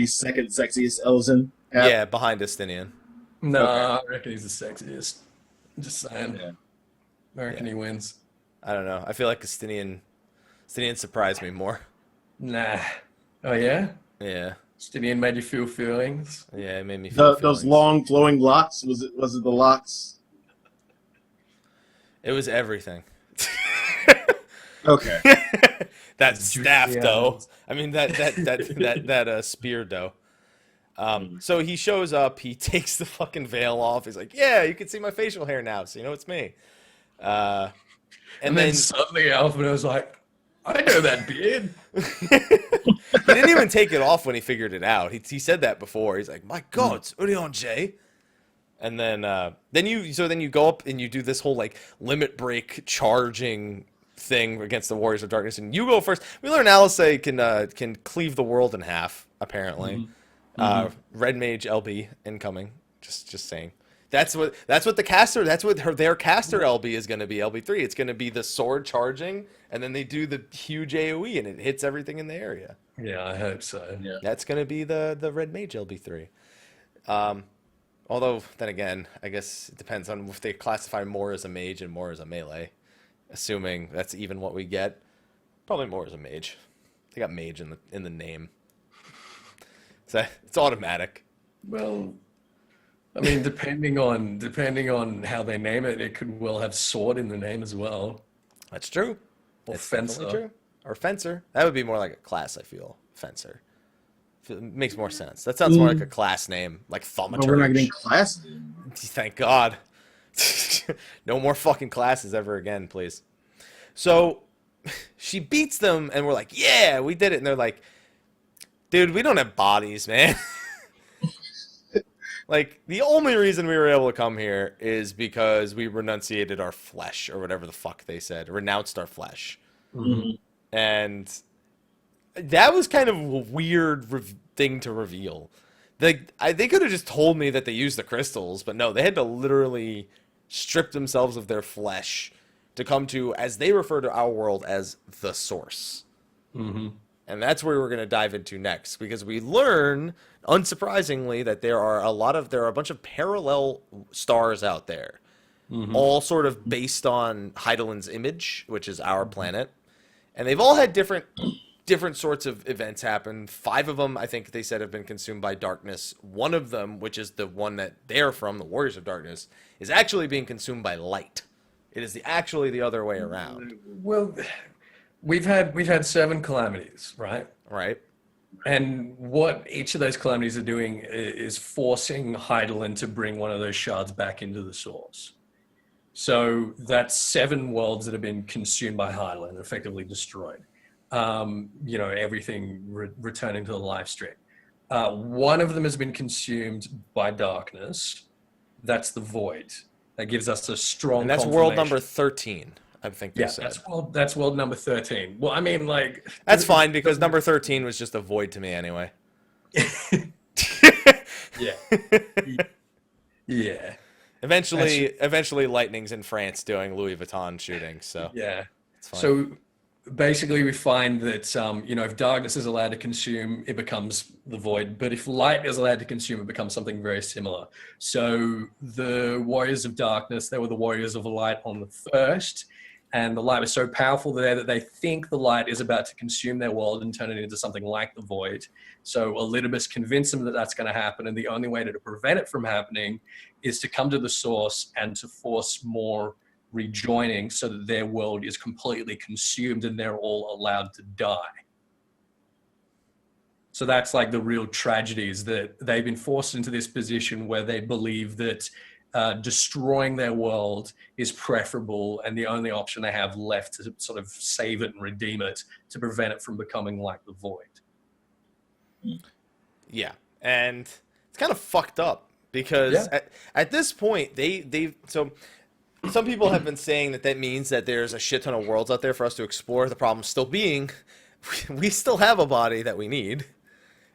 second sexiest Elezen. Yeah, behind Estinian. No, I reckon he's the sexiest. I'm just saying. Yeah. I reckon he wins. I don't know. I feel like Estinian surprised me more. Nah. Oh, yeah? Yeah. Justinian made you feel feelings? Yeah, it made me feel feelings. Those long flowing locks, was it the locks? It was everything. Okay. That staff though. I mean that spear though. So he shows up, he takes the fucking veil off. He's like, "Yeah, you can see my facial hair now, so you know it's me." And then suddenly Alphinaud's like, "I know that beard." He didn't even take it off when he figured it out. He said that before. He's like, "My God, it's Urianger J." And then you go up and you do this whole limit break charging thing against the Warriors of Darkness, and you go first. We learn Alice can cleave the world in half, apparently. Red Mage LB incoming. Just saying. That's what the caster. That's what their caster LB is going to be. LB3. It's going to be the sword charging, and then they do the huge AOE, and it hits everything in the area. Yeah, I hope so. Yeah. That's going to be the red mage LB3. Although then again, I guess it depends on if they classify more as a mage and more as a melee. Assuming that's even what we get, probably more as a mage. They got mage in the name, so it's automatic. Well, I mean, depending on how they name it, it could well have sword in the name as well. That's true. Or It's fencer. definitely true. Or fencer. That would be more like a class, I feel. Fencer. It makes more sense. That sounds more like a class name, like thaumaturge. But we're not getting classes. Thank God. No more fucking classes ever again, please. So she beats them, and we're like, yeah, we did it. And they're like, dude, we don't have bodies, man. Like, the only reason we were able to come here is because we renunciated our flesh, or whatever the fuck they said, renounced our flesh. Mm-hmm. And that was kind of a weird thing to reveal. They could have just told me that they used the crystals, but no, they had to literally strip themselves of their flesh to come to, as they refer to our world as, the source. Mm-hmm. And that's where we're going to dive into next, because we learn, unsurprisingly, that there are a bunch of parallel stars out there, all sort of based on Heidelin's image, which is our planet, and they've all had different sorts of events happen. 5 of them, I think they said, have been consumed by darkness. One of them, which is the one that they're from, the Warriors of Darkness, is actually being consumed by light. It is actually the other way around. Well, we've had 7 calamities, right? Right? And what each of those calamities are doing is forcing Heidelin to bring one of those shards back into the source. So that's 7 worlds that have been consumed by Heidelin, effectively destroyed. Everything returning to the life stream. One of them has been consumed by darkness. That's the void. That gives us a strong. And that's world number 13, I think they said. That's world number 13. Well, I mean, like, that's fine, because number 13 was just a void to me anyway. Yeah. Yeah. Eventually, Lightning's in France doing Louis Vuitton shooting. So yeah, it's fine. So basically, we find that if darkness is allowed to consume, it becomes the void. But if light is allowed to consume, it becomes something very similar. So the Warriors of Darkness, they were the Warriors of Light on the first, and the light was so powerful there that they think the light is about to consume their world and turn it into something like the void. So Elidibus convinced them that that's going to happen, and the only way to prevent it from happening is to come to the source and to force more rejoining so that their world is completely consumed and they're all allowed to die. So that's like the real tragedy, is that they've been forced into this position where they believe that destroying their world is preferable, and the only option they have left to sort of save it and redeem it to prevent it from becoming like the void. Yeah, and it's kind of fucked up, because at this point so some people have been saying that means that there's a shit ton of worlds out there for us to explore. The problem still being, we still have a body that we need.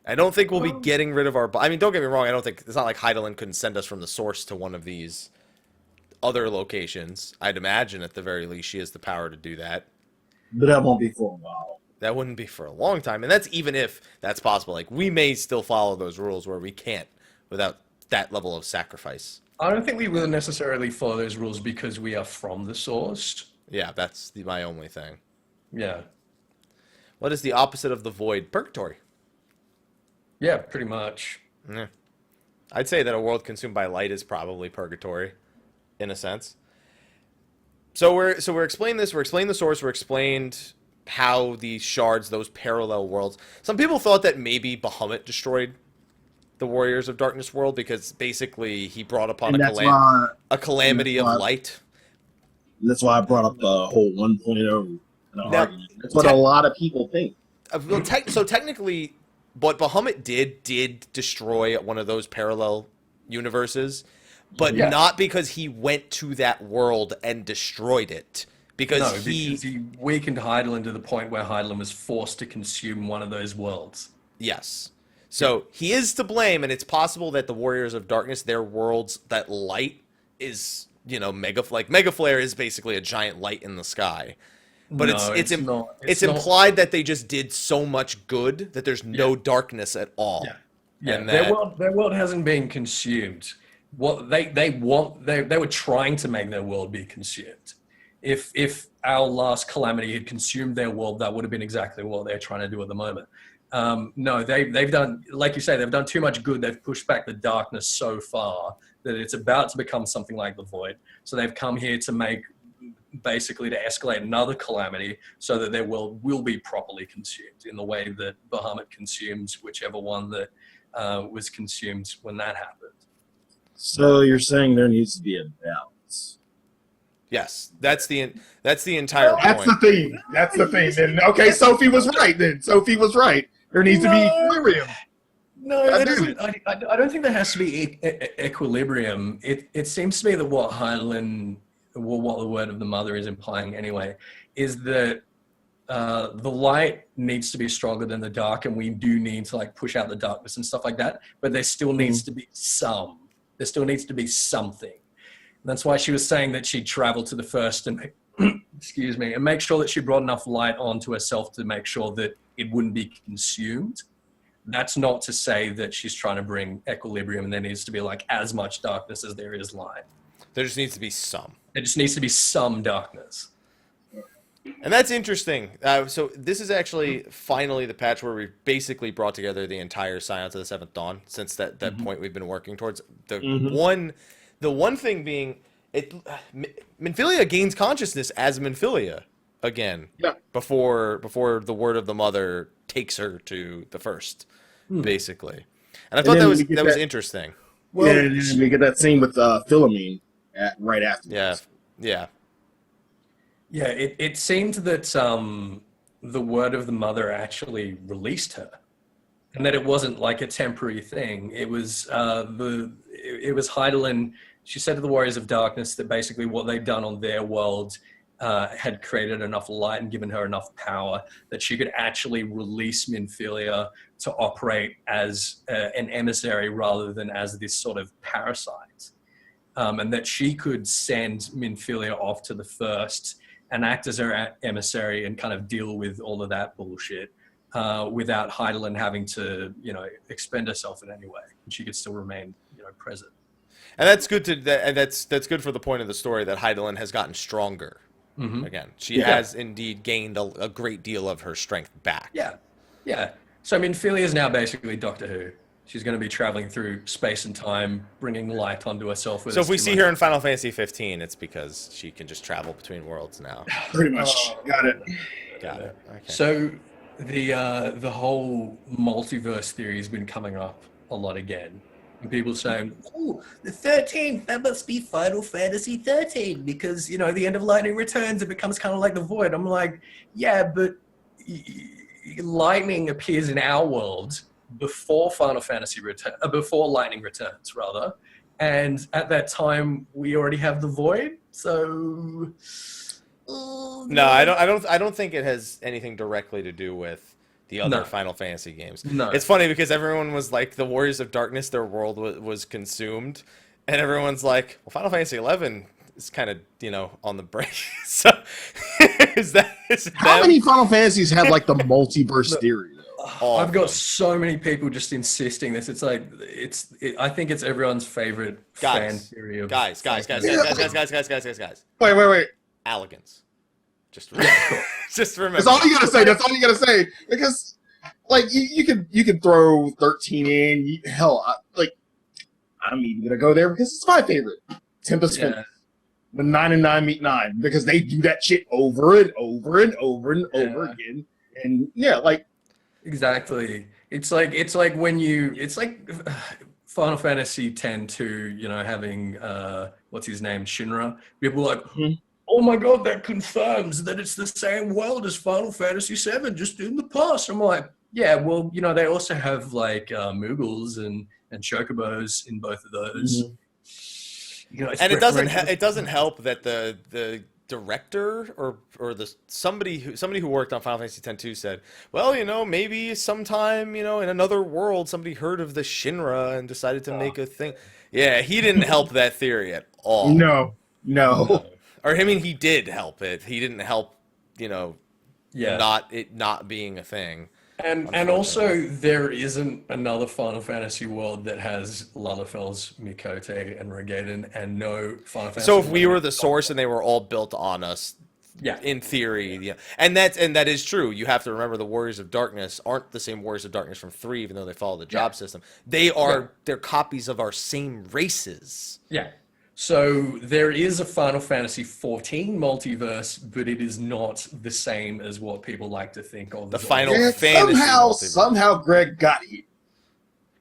I don't think we'll be getting rid of our... I mean, don't get me wrong. I don't think... It's not like Heidelin couldn't send us from the source to one of these other locations. I'd imagine, at the very least, she has the power to do that. But that won't be for a while. That wouldn't be for a long time. And that's even if that's possible. Like, we may still follow those rules where we can't without that level of sacrifice. I don't think we will necessarily follow those rules because we are from the source. Yeah, that's my only thing. Yeah. What is the opposite of the void? Purgatory. Yeah, pretty much. Yeah. I'd say that a world consumed by light is probably purgatory, in a sense. So we're explaining this. We're explaining the source. We're explained how these shards, those parallel worlds. Some people thought that maybe Bahamut destroyed the Warriors of Darkness world, because basically he brought upon a calamity of light. That's why I brought up the whole 1.0 argument. That's what a lot of people think. So technically, what Bahamut did destroy one of those parallel universes, but not because he went to that world and destroyed it. Because he weakened Heidelin to the point where Heidelin was forced to consume one of those worlds. Yes. So he is to blame, and it's possible that the Warriors of Darkness, their worlds, that light is, Mega Flare is basically a giant light in the sky. But No, it's not. It's not. implied that they just did so much good that there's no darkness at all. Yeah, And their world hasn't been consumed. What they were trying to make their world be consumed. If our last calamity had consumed their world, that would have been exactly what they're trying to do at the moment. No, they've done, like you say, they've done too much good. They've pushed back the darkness so far that it's about to become something like the Void. So they've come here to basically to escalate another calamity so that their world will be properly consumed in the way that Bahamut consumes whichever one that was consumed when that happened. So you're saying there needs to be a balance. Yes, that's the entire point. That's the theme. That's the theme. Then okay, Sophie was right. Sophie was right. There needs to be equilibrium. No, I don't think there has to be equilibrium. It seems to me that what Heidelin, what the word of the mother is implying anyway, is that the light needs to be stronger than the dark, and we do need to push out the darkness and stuff like that. But there still needs to be some. There still needs to be something. And that's why she was saying that she'd travel to the first and excuse me, and make sure that she brought enough light onto herself to make sure that it wouldn't be consumed. That's not to say that she's trying to bring equilibrium and there needs to be as much darkness as there is light. There just needs to be some. There just needs to be some darkness. And that's interesting. So this is actually finally the patch where we've basically brought together the entire Silence of the Seventh Dawn since that point we've been working towards. The one thing being, Minfilia gains consciousness as Minfilia again. Yeah. Before the word of the mother takes her to the first, basically. And I thought that was interesting. Well, yeah, we get that scene with Philomene right after. Yeah. Yeah, it seemed that the word of the mother actually released her, and that it wasn't a temporary thing. It was it was Heidelin. She said to the Warriors of Darkness that basically what they'd done on their world had created enough light and given her enough power that she could actually release Minfilia to operate as an emissary rather than as this sort of parasite, and that she could send Minfilia off to the first and act as her emissary and kind of deal with all of that bullshit without Heidelin having to, expend herself in any way. And she could still remain, present. And that's good that's good for the point of the story that Heidelin has gotten stronger. Again, she has indeed gained a great deal of her strength back. Yeah. So Minfilia is now basically Doctor Who. She's going to be traveling through space and time, bringing light onto herself. So if we see her in Final Fantasy 15, it's because she can just travel between worlds now. Pretty much. Got it. Okay. So the whole multiverse theory has been coming up a lot again. And people saying, oh, the 13th, that must be Final Fantasy 13 because, the end of Lightning Returns, it becomes kind of like the Void. I'm like, yeah, but Lightning appears in our world before before Lightning Returns, rather, and at that time we already have the Void. So no, I don't think it has anything directly to do with the other Final Fantasy games. No, it's funny because everyone was like, the Warriors of Darkness, their world was consumed, and everyone's like, well, Final Fantasy 11 is kind of on the brink. So is how many Final Fantasies have the multiverse theory? I've got so many people just insisting this. It's I think it's everyone's favorite fan theory of guys. Wait. Elegance. Just remember. That's all you gotta say. Because you can throw 13 in. I'm even gonna go there because it's my favorite. Tempest. Yeah. The 9 and 9 meet 9 because they do that shit over and over and over and over again. And exactly. It's like Final Fantasy X-2, having what's his name, Shinra. People are like, oh my god, that confirms that it's the same world as Final Fantasy VII, just in the past. I'm like, yeah, well, they also have Moogles and Chocobos in both of those. And it doesn't help that the director or somebody who worked on Final Fantasy X-2 said, well, maybe sometime, in another world, somebody heard of the Shinra and decided to make a thing. Yeah, he didn't help that theory at all. No. Or I mean, he did help it. He didn't help, Yeah. not being a thing. And also, there isn't another Final Fantasy world that has Lalafell's Mikote and Regaiden, and no Final Fantasy. So if we were the source and they were all built on us, yeah, in theory, yeah, and that is true. You have to remember the Warriors of Darkness aren't the same Warriors of Darkness from 3, even though they follow the job system. They're copies of our same races. Yeah. So there is a Final Fantasy XIV multiverse, but it is not the same as what people like to think of. The Final Fantasy somehow Greg got it.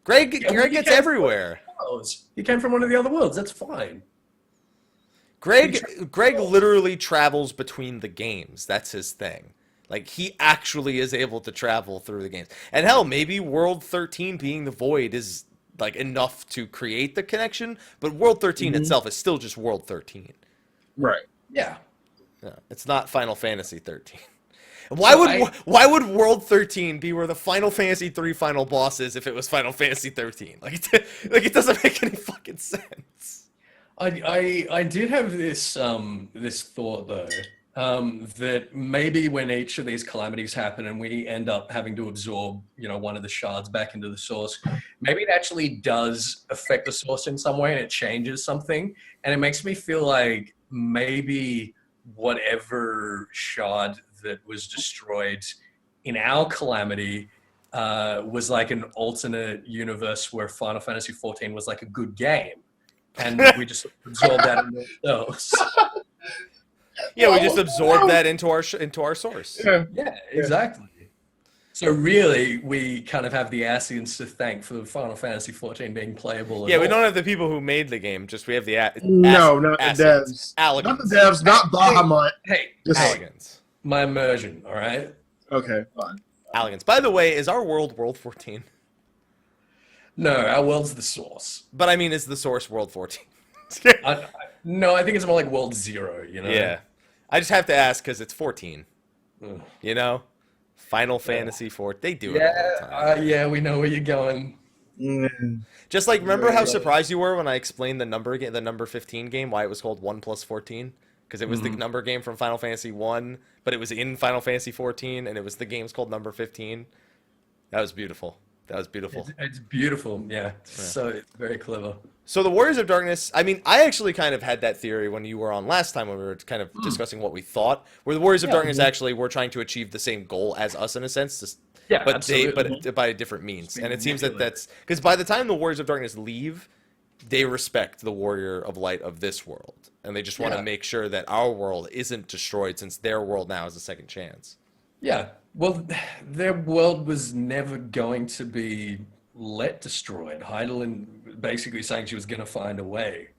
Greg gets everywhere. He came from one of the other worlds. That's fine. Greg literally travels between the games. That's his thing. Like, he actually is able to travel through the games. And hell, maybe World 13 being the Void is like enough to create the connection, but World 13 itself is still just World 13. Right. Yeah. No, it's not Final Fantasy 13. Why would World 13 be where the Final Fantasy 3 final boss is if it was Final Fantasy 13? Like it doesn't make any fucking sense. I did have this thought though, that maybe when each of these calamities happen and we end up having to absorb, one of the shards back into the source, maybe it actually does affect the source in some way and it changes something. And it makes me feel like maybe whatever shard that was destroyed in our calamity was like an alternate universe where Final Fantasy XIV was like a good game. And we just absorb that into ourselves. Yeah, we just absorb that into our source. Yeah, exactly. So really, we kind of have the Asians to thank for Final Fantasy XIV being playable. Yeah, we don't have the people who made the game. Just we have the not the devs. Alligans. Not the devs. Not Bahamut. Hey, Alligans. My immersion. All right. Okay, fine. Alligans. By the way, is our world 14? No, our world's the source. But I mean, is the source World 14? No, I think it's more like World 0. Yeah. I just have to ask because it's 14. Ugh. Final Fantasy 4. They do it all the time. Yeah, we know where you're going. Just like, remember how surprised you were when I explained the number 15 game, why it was called 1 + 14? Because it was the number game from Final Fantasy 1, but it was in Final Fantasy 14, and it was the game's called number 15. That was beautiful. It's beautiful, yeah. So it's very clever. So the Warriors of Darkness, I mean, I actually kind of had that theory when you were on last time when we were kind of discussing what we thought, where the Warriors of Darkness actually were trying to achieve the same goal as us in a sense, but by a different means. And it seems that that's because by the time the Warriors of Darkness leave, they respect the Warrior of Light of this world, and they just want to make sure that our world isn't destroyed since their world now has a second chance. Yeah. Well, their world was never going to be destroyed. Hydaelyn basically saying she was going to find a way,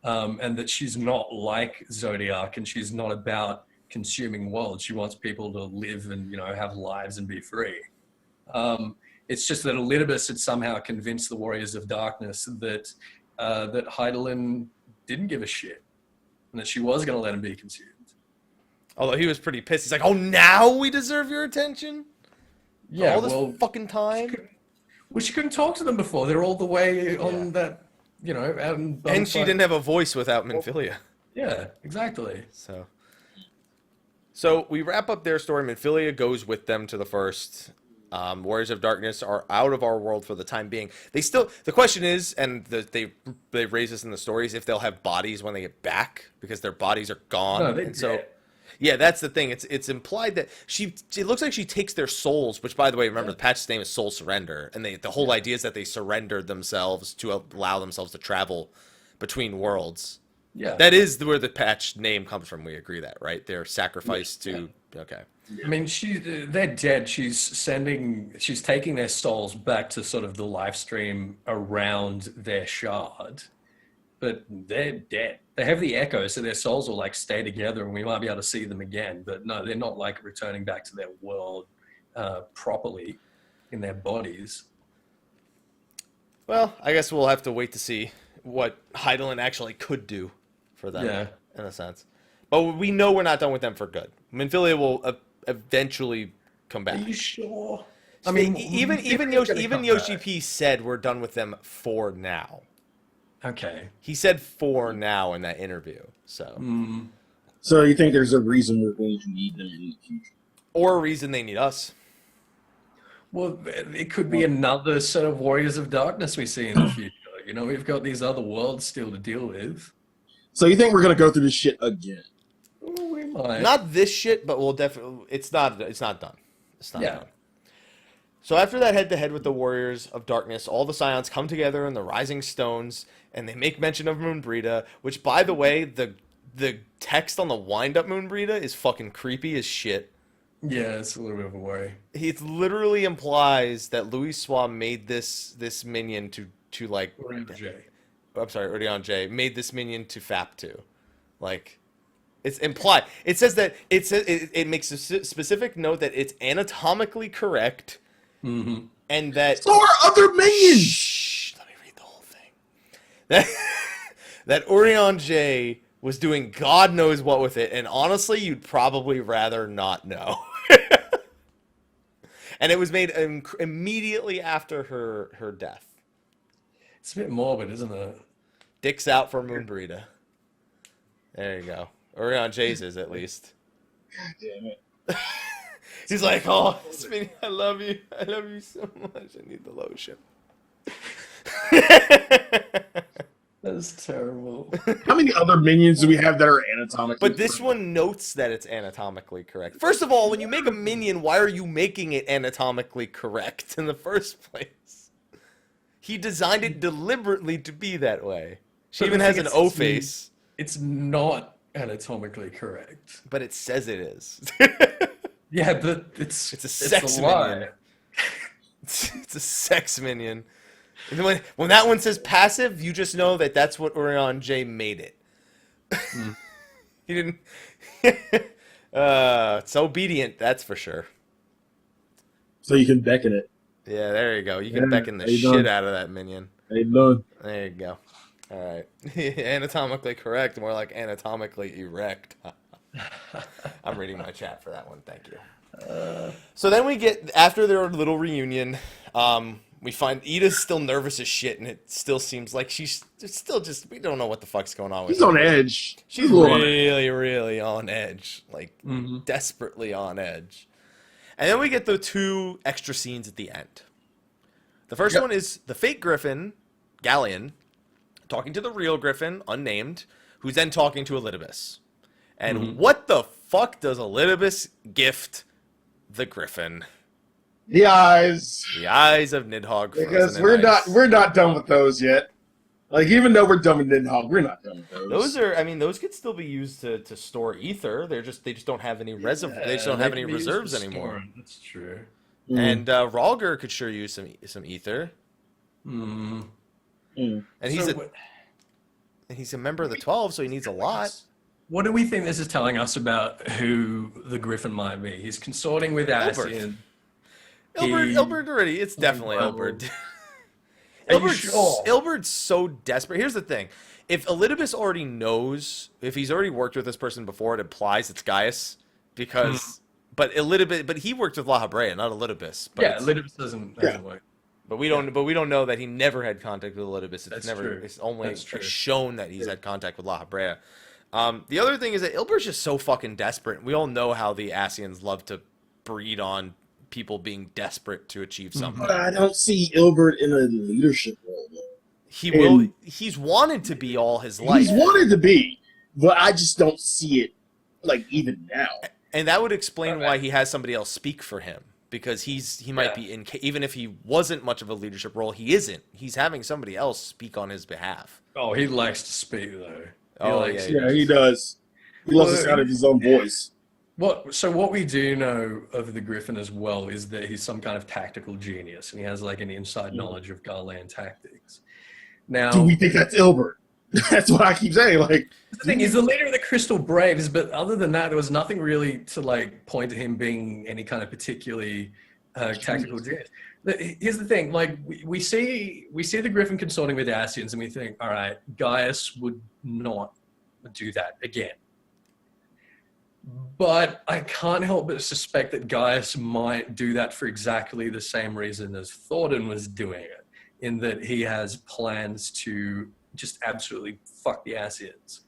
and that she's not like Zodiac, and she's not about consuming worlds. She wants people to live and have lives and be free. It's just that Elidibus had somehow convinced the Warriors of Darkness that Hydaelyn didn't give a shit, and that she was going to let him be consumed. Although he was pretty pissed. He's like, oh, now we deserve your attention? Yeah, all this fucking time? She couldn't talk to them before. They're all the way on that, out in... And she didn't have a voice without Minfilia. Yeah, exactly. So we wrap up their story. Minfilia goes with them to the first. Warriors of Darkness are out of our world for the time being. The question is, and they raise this in the stories, if they'll have bodies when they get back, because their bodies are gone. No, they yeah, that's the thing. It's implied that it looks like she takes their souls, which, by the way, remember the patch's name is Soul Surrender, and the whole idea is that they surrendered themselves to allow themselves to travel between worlds. Yeah, that is where the patch name comes from. We agree that, right? They're sacrificed to. Okay. I mean, they're dead. She's taking their souls back to sort of the live stream around their shard, but they're dead. They have the echo, so their souls will like stay together, and we might be able to see them again. But no, they're not like returning back to their world properly in their bodies. Well, I guess we'll have to wait to see what Hydaelyn actually could do for them, in a sense. Oh, we know we're not done with them for good. Minfilia will eventually come back. Are you sure? I mean, even Yoshi P said we're done with them for now. Okay. He said for now in that interview. So. So you think there's a reason we're going to need them in the future? Or a reason they need us. Well, it could be another set of Warriors of Darkness we see in the future. You know, we've got these other worlds still to deal with. So you think we're going to go through this shit again? Well, we might. Not this shit, but we'll definitely. It's not done. It's not done. So after that head-to-head with the Warriors of Darkness, all the Scions come together in the Rising Stones, and they make mention of Moonbreeda, which, by the way, the text on the wind-up Moonbreeda is fucking creepy as shit. Yeah, it's a little bit of a worry. It literally implies that Louis Swa made this minion to like... Urion J. I'm sorry, Urion J. made this minion to FAP to. Like... It's implied. It says that it makes a specific note that it's anatomically correct, and that So are other minions. Shh, let me read the whole thing. That Urion J was doing God knows what with it, and honestly, you'd probably rather not know. And it was made immediately after her death. It's a bit morbid, isn't it? Dicks out for Moonbreeda. There you go. Urion J's is, at least. God damn it. He's like, oh, Smitty, I love you. I love you so much. I need the lotion. That's terrible. How many other minions do we have that are anatomically But this one notes that it's anatomically correct. First of all, when you make a minion, why are you making it anatomically correct in the first place? He designed it deliberately to be that way. She even has an O face. It's not anatomically correct. But it says it is. Yeah, but it's a sex lie. minion. It's a sex minion. And when that one says passive, you just know that that's what Urion J made it. He didn't... it's obedient, that's for sure. So you can beckon it. Yeah, there you go. You can beckon the shit out of that minion. How you doing? There you go. All right. Anatomically correct, more like anatomically erect. I'm reading my chat for that one. Thank you. So then we get, after their little reunion, we find Ida's still nervous as shit, and it still seems like she's still just, we don't know what the fuck's going on with She's her. on edge. She's really, really on edge. Like, desperately on edge. And then we get the two extra scenes at the end. The first one is the fake Griffin, Galleon, talking to the real Griffin, unnamed, who's then talking to Elidibus. And what the fuck does Elidibus gift the Griffin? The eyes. The eyes of Nidhogg. Because we're not done with those yet. Like, even though we're done with Nidhogg, we're not done with those. Those are, I mean, those could still be used to store ether. They just don't have any reserve. They just don't have any reserves anymore. That's true. And Rhalgr could sure use some ether. And he's a member of the 12, so he needs a lot. What do we think this is telling us about who the Griffin might be? He's consorting with Ascian. Ilberd already. It's definitely Ilberd. Ilberd's so desperate. Here's the thing. If Elidibus already knows, if he's already worked with this person before, it implies it's Gaius. Because, but he worked with La Habrea, not Elidibus. Yeah, Elidibus doesn't work. But we don't know that he never had contact with Elidibus. True. It's only shown that he's had contact with La Habrea. The other thing is that Ilbert's just so fucking desperate. We all know how the Ascians love to breed on people being desperate to achieve something. But I don't see Ilbert in a leadership role, though. He's wanted to be all his life. He's wanted to be, but I just don't see it, like, even now. And that would explain why he has somebody else speak for him. Because he might be even if he wasn't much of a leadership role, he isn't. He's having somebody else speak on his behalf. Oh, he likes to speak though. He does. He loves the sound of his own voice. So what we do know of the Griffin as well is that he's some kind of tactical genius, and he has like an inside knowledge of Garland tactics. Now, do we think that's Ilbert? That's what I keep saying. Like, the thing is, the leader of the Crystal Braves, but other than that, there was nothing really to like point to him being any kind of particularly tactical genius. Here's the thing: like we see the Griffin consorting with Ascians, and we think, all right, Gaius would not do that again. But I can't help but suspect that Gaius might do that for exactly the same reason as Thornton was doing it, in that he has plans to just absolutely fuck the Asians.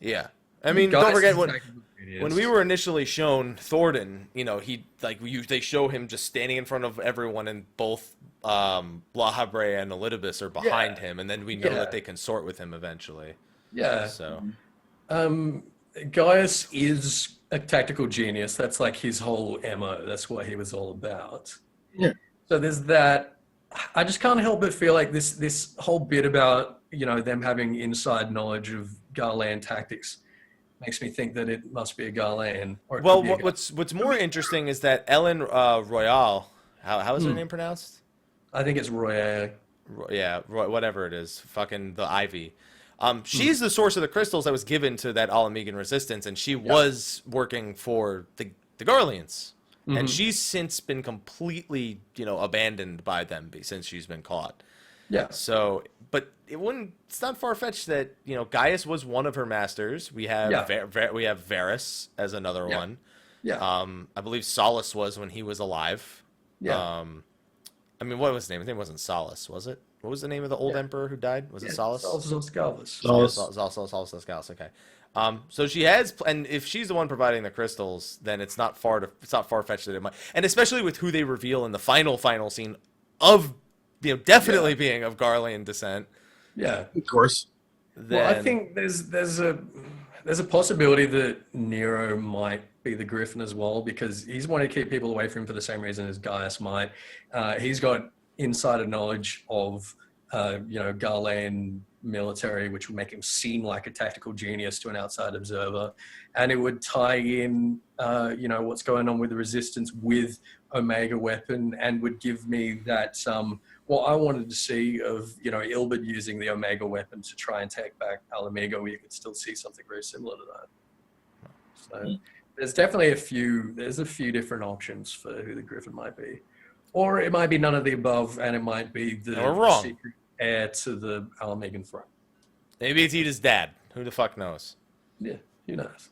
Yeah. I mean, don't forget when we were initially shown Thornton, you know, they show him just standing in front of everyone, and both Blahabre and Elidibus are behind him, and then we know that they consort with him eventually. Yeah. So, Gaius is a tactical genius. That's like his whole MO. That's what he was all about. Yeah. So there's that. I just can't help but feel like this whole bit about, you know, them having inside knowledge of Garland tactics makes me think that it must be a Garland. Well, what's more interesting is that Ellen Royale, how is her name pronounced? I think it's Royale. Yeah, whatever it is. Fucking the Ivy. She's the source of the crystals that was given to that Alamegan resistance, and she was working for the Garleans. And she's since been completely, you know, abandoned by them since she's been caught. Yeah. So, but it's not far-fetched that, you know, Gaius was one of her masters. We have we have Varys as another one. Yeah. I believe Solus was when he was alive. Yeah. I mean, what was his name? His name wasn't Solus, was it? What was the name of the old emperor who died? Was it Solus? Solus Oscalus. Solus Oscalus. Okay. So she has, and if she's the one providing the crystals, then it's not far-fetched that it might, and especially with who they reveal in the final scene of, you know, definitely being of Garlean descent. Yeah, of course. Well, I think there's a possibility that Nero might be the Griffin as well, because he's wanting to keep people away from him for the same reason as Gaius might. He's got insider knowledge of, you know, Garlean military, which would make him seem like a tactical genius to an outside observer, and it would tie in, you know, what's going on with the resistance with Omega weapon, and would give me that what I wanted to see of, you know, Ilberd using the Omega weapon to try and take back Alamigo. You could still see something very similar to that. So there's definitely a few different options for who the Griffin might be, or it might be none of the above, and it might be the secret heir to the Alamegan throne. Maybe it's Edith's dad. Who the fuck knows? Yeah, who knows?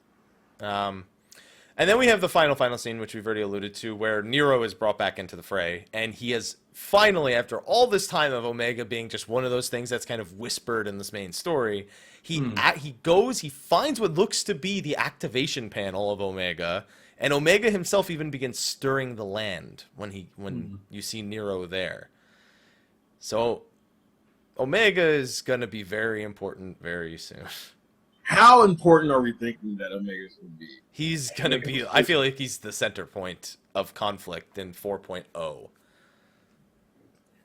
And then we have the final scene, which we've already alluded to, where Nero is brought back into the fray, and he has finally, after all this time of Omega being just one of those things that's kind of whispered in this main story, he finds what looks to be the activation panel of Omega, and Omega himself even begins stirring the land when you see Nero there. So Omega is going to be very important very soon. How important are we thinking that Omega's going to be? He's going to be, I feel like he's the center point of conflict in 4.0.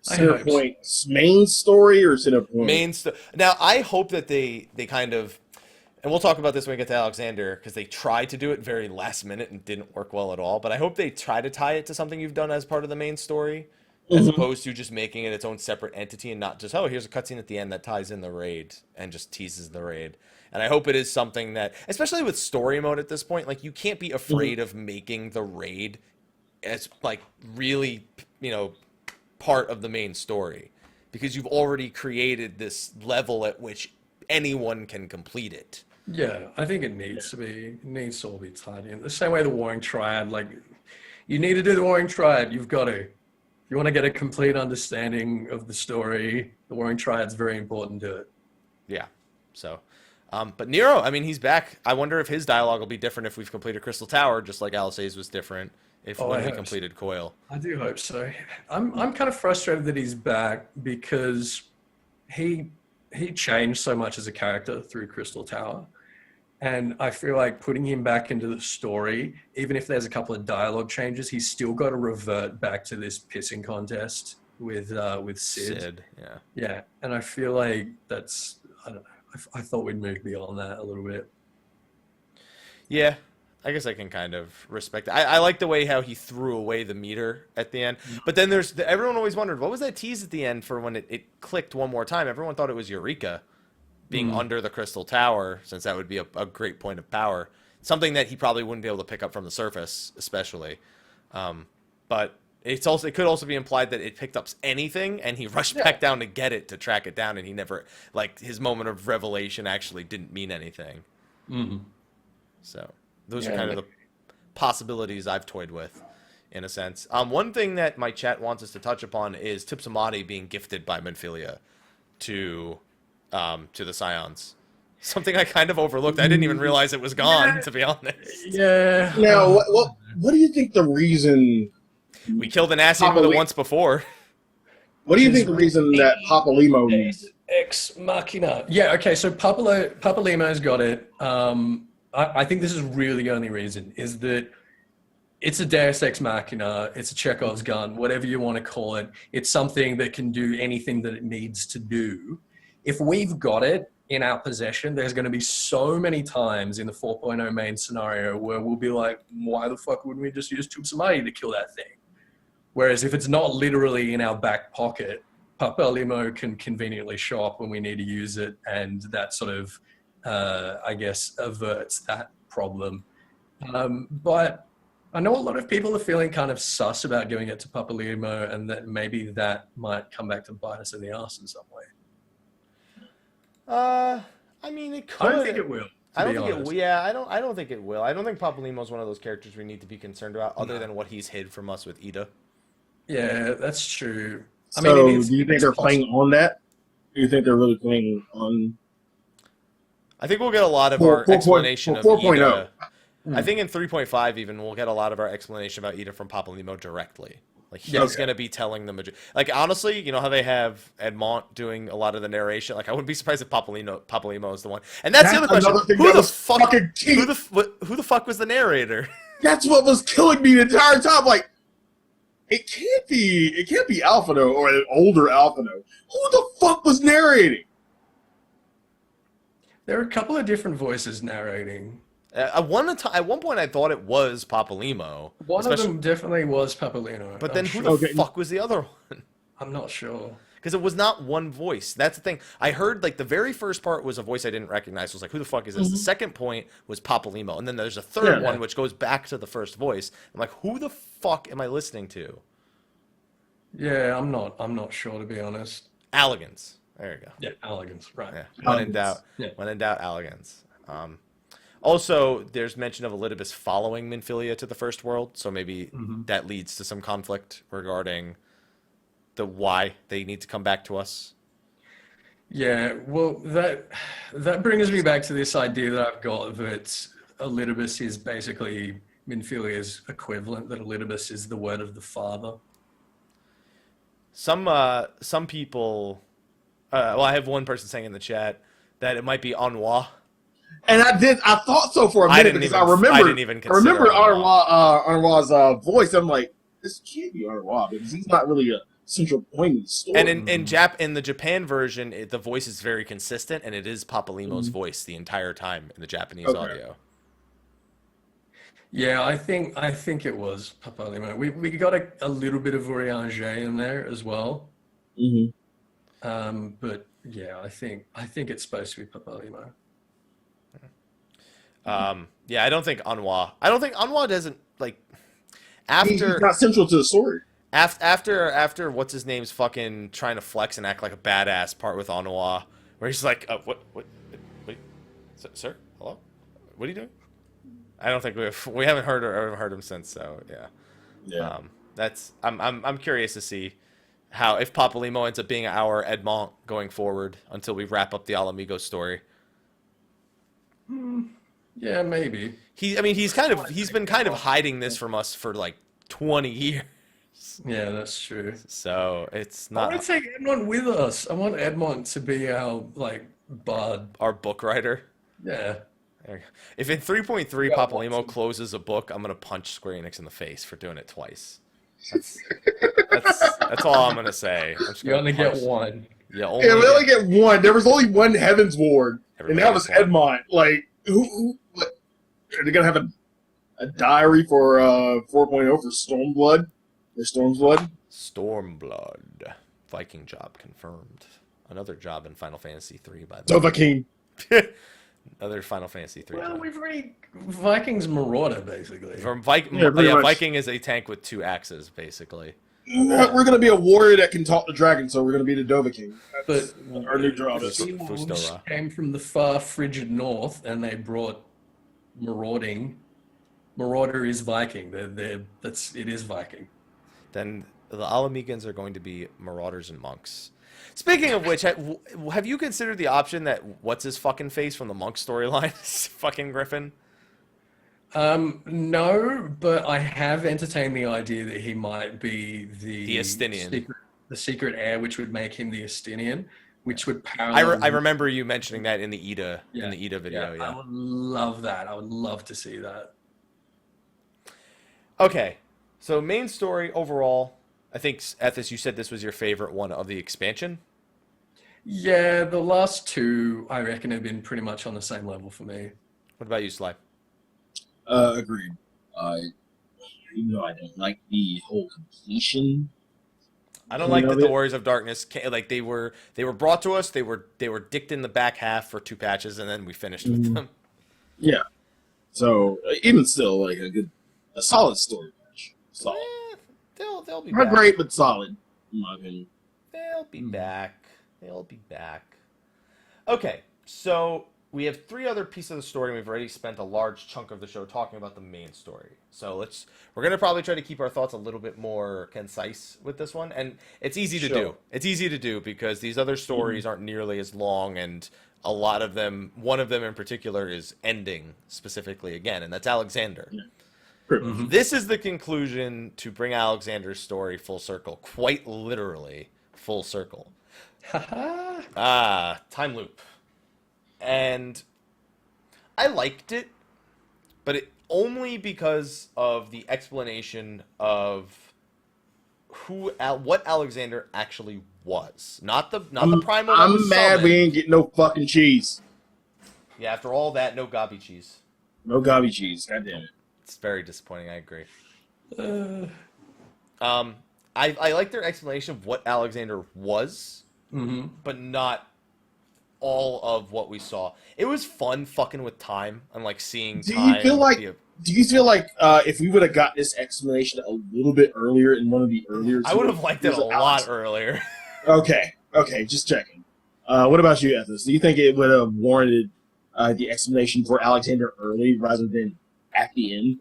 Center point main story or center point? Now, I hope that they kind of, and we'll talk about this when we get to Alexander, because they tried to do it very last minute and didn't work well at all, but I hope they try to tie it to something you've done as part of the main story, as opposed to just making it its own separate entity and not just, oh, here's a cutscene at the end that ties in the raid and just teases the raid. And I hope it is something that, especially with story mode at this point, like, you can't be afraid of making the raid as, like, really, you know, part of the main story, because you've already created this level at which anyone can complete it. Yeah, I think it needs to be. It needs to all be tied in. The same way the Warring Triad, like, you need to do the Warring Triad. You've got to. If you want to get a complete understanding of the story, the Warring Triad's very important to it. Yeah. So, but Nero, I mean, he's back. I wonder if his dialogue will be different if we've completed Crystal Tower, just like Alice's was different when we completed Coil. I do hope so. I'm kind of frustrated that he's back, because he changed so much as a character through Crystal Tower. And I feel like putting him back into the story, even if there's a couple of dialogue changes, he's still got to revert back to this pissing contest with Sid. Yeah. And I feel like that's, I don't know. I thought we'd move beyond that a little bit. Yeah, I guess I can kind of respect that. I like the way how he threw away the meter at the end. But then everyone always wondered, what was that tease at the end for when it clicked one more time? Everyone thought it was Eureka being under the Crystal Tower, since that would be a great point of power. Something that he probably wouldn't be able to pick up from the surface, especially. But it could also be implied that it picked up anything, and he rushed back down to get it, to track it down, and he never, like, his moment of revelation actually didn't mean anything. So those are kind of the possibilities I've toyed with, in a sense. One thing that my chat wants us to touch upon is Tipsamati being gifted by Minfilia to the Scions. Something I kind of overlooked. I didn't even realize it was gone, to be honest. Yeah. Now, what do you think the reason... We killed an Ascian with it once before. What do you think the reason that Papa Limo needs it? Ex Machina. Yeah, okay, so Papa Limo's got it. I think this is really the only reason, is that it's a Deus Ex Machina, it's a Chekhov's gun, whatever you want to call it. It's something that can do anything that it needs to do. If we've got it in our possession, there's going to be so many times in the 4.0 main scenario where we'll be like, why the fuck wouldn't we just use Tipsamati to kill that thing? Whereas if it's not literally in our back pocket, Papa Limo can conveniently show up when we need to use it, and that sort of, I guess, averts that problem. But I know a lot of people are feeling kind of sus about giving it to Papa Limo, and that maybe that might come back to bite us in the arse in some way. I mean, it could. I don't think it will. I don't think it will. Yeah, I don't think it will. I don't think Papa Limo's one of those characters we need to be concerned about, other than what he's hid from us with Ida. Yeah, that's true. I mean, do you think they're playing on that? Do you think they're really playing on? I think we'll get a lot of our explanation of 4.0. I think in 3.5 even we'll get a lot of our explanation about Ida from Papa Limo directly. Like he's going to be telling the like honestly, you know how they have Edmont doing a lot of the narration. Like I wouldn't be surprised if Papa Limo is the one. And that's the other question: who the fuck was the narrator? That's what was killing me the entire time. Like it can't be Alphino or an older Alphino. Who the fuck was narrating? There are a couple of different voices narrating. At one point, I thought it was Papa Limo. One of them definitely was Papa Limo. But then who the fuck was the other one? I'm not sure. Because it was not one voice. That's the thing. I heard, like, the very first part was a voice I didn't recognize. I was like, who the fuck is this? The second point was Papa Limo. And then there's a third one, which goes back to the first voice. I'm like, who the fuck am I listening to? Yeah, I'm not sure, to be honest. Alligans. There you go. Yeah, Alligans, right. Yeah. When in doubt, Alligans. Also, there's mention of Elidibus following Minfilia to the First World, so maybe that leads to some conflict regarding the why they need to come back to us. Yeah, well, that brings me back to this idea that I've got that Elidibus is basically Minfilia's equivalent, that Elidibus is the word of the father. Some people, well, I have one person saying in the chat that it might be Anwa. And I thought so for a minute because I remember Anwa's voice. I'm like, this can't be Anwa because he's not really a central point in the story. And in the Japan version, the voice is very consistent, and it is Papa Limo's voice the entire time in the Japanese audio. Yeah, I think it was Papa Limo. We got a little bit of Urianger in there as well. But yeah, I think it's supposed to be Papa Limo. Yeah, I don't think Anwa doesn't like after he's not central to the story. After what's his name's fucking trying to flex and act like a badass part with Anwa, where he's like, what, sir, hello, what are you doing? I don't think we haven't heard him since. So yeah. That's I'm curious to see how if Papa Limo ends up being our Edmont going forward until we wrap up the Mhigo story. Yeah, maybe. He's been kind of hiding this from us for like 20 years. Yeah, that's true. So it's not. I want to take Edmont with us. I want Edmont to be our bard, our book writer. Yeah. If in 3.3 Papa Limo closes a book, I'm gonna punch Square Enix in the face for doing it twice. That's all I'm gonna say. You only get one. Yeah, we only get one. There was only one Heaven's Ward, and that was Edmont. Like, who are they gonna have a diary for 4.0 for Stormblood? Or Stormblood? Stormblood. Viking job confirmed. Another job in Final Fantasy III, by the way. Dovahkiin. Another Final Fantasy III. Well, we've already Viking's Marauder, basically. Viking is a tank with 2 axes, basically. We're going to be a warrior that can talk to dragons, so we're going to be the Dovahkiin. But our new job came from the far frigid north, and they brought marauding. Marauder is Viking. It is Viking. Then the Alamegans are going to be marauders and monks. Speaking of which, have you considered the option that what's his fucking face from the monk storyline is fucking Griffin? No, but I have entertained the idea that he might be the Estinian, the secret heir, which would make him the Estinian, which would parallel. I remember you mentioning that in the Eda video. Yeah, I would love that. I would love to see that. Okay, so main story overall, I think, Ethys, you said this was your favorite one of the expansion? Yeah, the last two, I reckon, have been pretty much on the same level for me. What about you, Sly? Agreed. Even though I don't like the whole completion. I don't like that the Warriors of Darkness, like they were brought to us, they were dicked in the back half for 2 patches, and then we finished with them. Yeah. So, even still, like a solid story match. Solid. They'll be Not back. great, but solid, in my opinion. They'll be back. They'll be back. Okay, so we have 3 other pieces of the story, and we've already spent a large chunk of the show talking about the main story. So we're going to probably try to keep our thoughts a little bit more concise with this one, and it's easy to do. It's easy to do because these other stories aren't nearly as long, and a lot of them, one of them in particular, is ending specifically again, and that's Alexander. Yeah. This is the conclusion to bring Alexander's story full circle, quite literally full circle. Time loop. And I liked it, but only because of the explanation of what Alexander actually was. Not the primal. I'm mad we ain't getting no fucking cheese. Yeah, after all that, no gobby cheese. No gobby cheese. God damn it. It's very disappointing. I agree. I like their explanation of what Alexander was, but not all of what we saw. It was fun fucking with time and like seeing time. Do you feel like if we would have got this explanation a little bit earlier in one of the earlier, I would have liked it a lot earlier. Okay, just checking. What about you, Ethys? Do you think it would have warranted the explanation for Alexander early rather than at the end?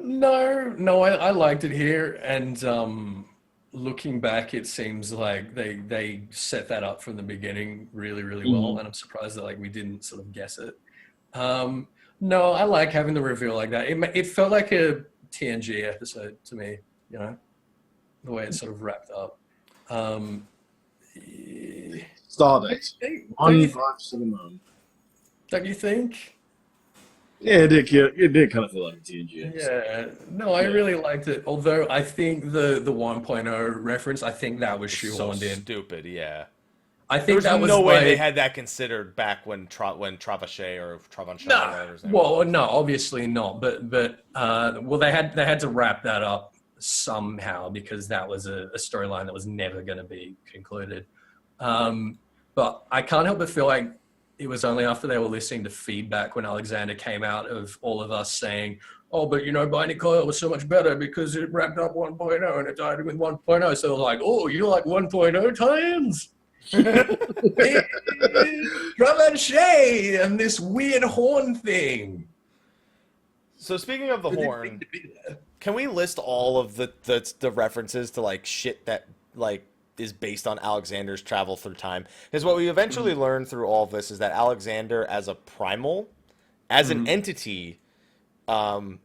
No, I liked it here, and looking back, it seems like they set that up from the beginning really, really well, and I'm surprised that we didn't sort of guess it. No, I like having the reveal like that. It felt like a TNG episode to me, the way it sort of wrapped up. Stardust. On 5 to the moon. Don't you think? Yeah, it did kind of feel like a TNG episode. Yeah, no, I really liked it. Although I think the 1.0 reference, I think that was shoehorned in. Stupid, yeah. I think there was no way they had that considered back when Travashay or Travanshay. No, obviously not. But they had to wrap that up somehow because that was a storyline that was never going to be concluded. But I can't help but feel like it was only after they were listening to feedback when Alexander came out of all of us saying, oh, but Binding Coil was so much better because it wrapped up 1.0 and it died with 1.0. So like, oh, you like 1.0 tie-ins? Travashay and this weird horn thing. So speaking of the horn, can we list all of the references to like shit that like is based on Alexander's travel through time? Because what we eventually learn through all of this is that Alexander, as a primal, as an entity,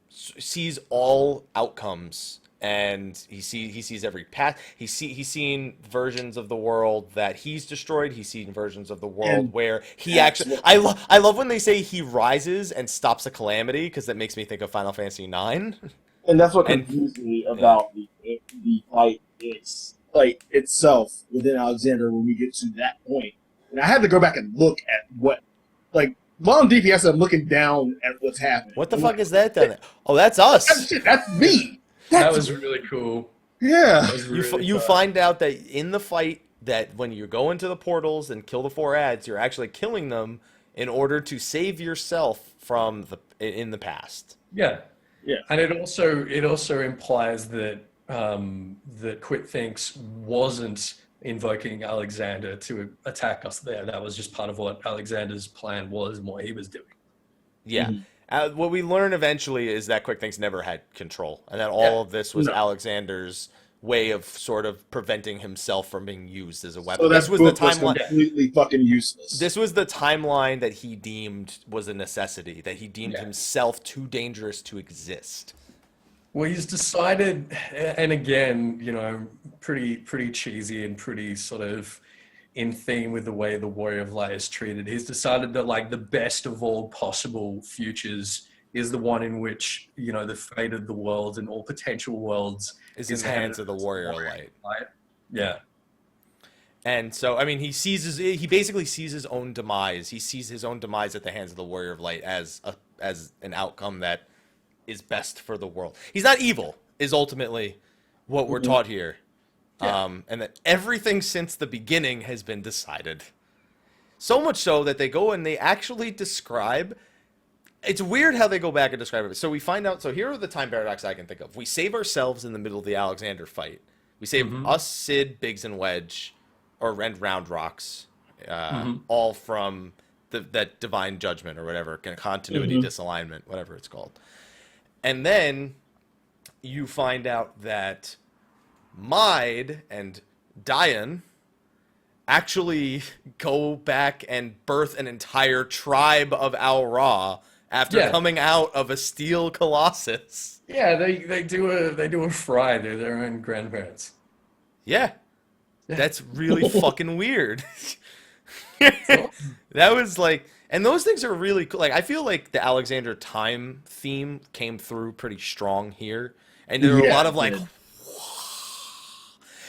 sees all outcomes, and he sees every path. He's seen versions of the world that he's destroyed. He's seen versions of the world where he actually. I love when they say he rises and stops a calamity, because that makes me think of Final Fantasy IX. And that's what confused me about the fight. It's like itself within Alexander when we get to that point. And I had to go back and look at what, like, while on DPS, I'm looking down at what's happening. What the fuck is that down there? Oh, that's us. That's me. That was really cool. Yeah. You find out that in the fight, that when you go into the portals and kill the 4 ads, you're actually killing them in order to save yourself from in the past. Yeah. Yeah. And it also implies that that Quit Thinks wasn't invoking Alexander to attack us there. That was just part of what Alexander's plan was and what he was doing. Yeah. What we learn eventually is that Quick Things never had control, and that all of this was Alexander's way of sort of preventing himself from being used as a weapon. So this was the timeline. Completely fucking useless. This was the timeline that he deemed was a necessity, that he deemed himself too dangerous to exist. Well, he's decided, and again, pretty cheesy and pretty sort of in theme with the way the Warrior of Light is treated. He's decided that like the best of all possible futures is the one in which, the fate of the world and all potential worlds is in the hands of the Warrior of Light. Yeah. And so, I mean, he basically sees his own demise. He sees his own demise at the hands of the Warrior of Light as an outcome that is best for the world. He's not evil, is ultimately what we're taught here. Yeah. And that everything since the beginning has been decided. So much so that they go and they actually describe... It's weird how they go back and describe it. So we find out... So here are the time paradoxes I can think of. We save ourselves in the middle of the Alexander fight. We save us, Sid, Biggs, and Wedge, and Round Rocks, all from that divine judgment or whatever, continuity disalignment, whatever it's called. And then you find out that Mide and Diane actually go back and birth an entire tribe of Al-Ra after coming out of a steel colossus. Yeah, they do a fry. They're their own grandparents. Yeah. That's really fucking weird. That was like, and those things are really cool. Like, I feel like the Alexander time theme came through pretty strong here. And there were a lot of like,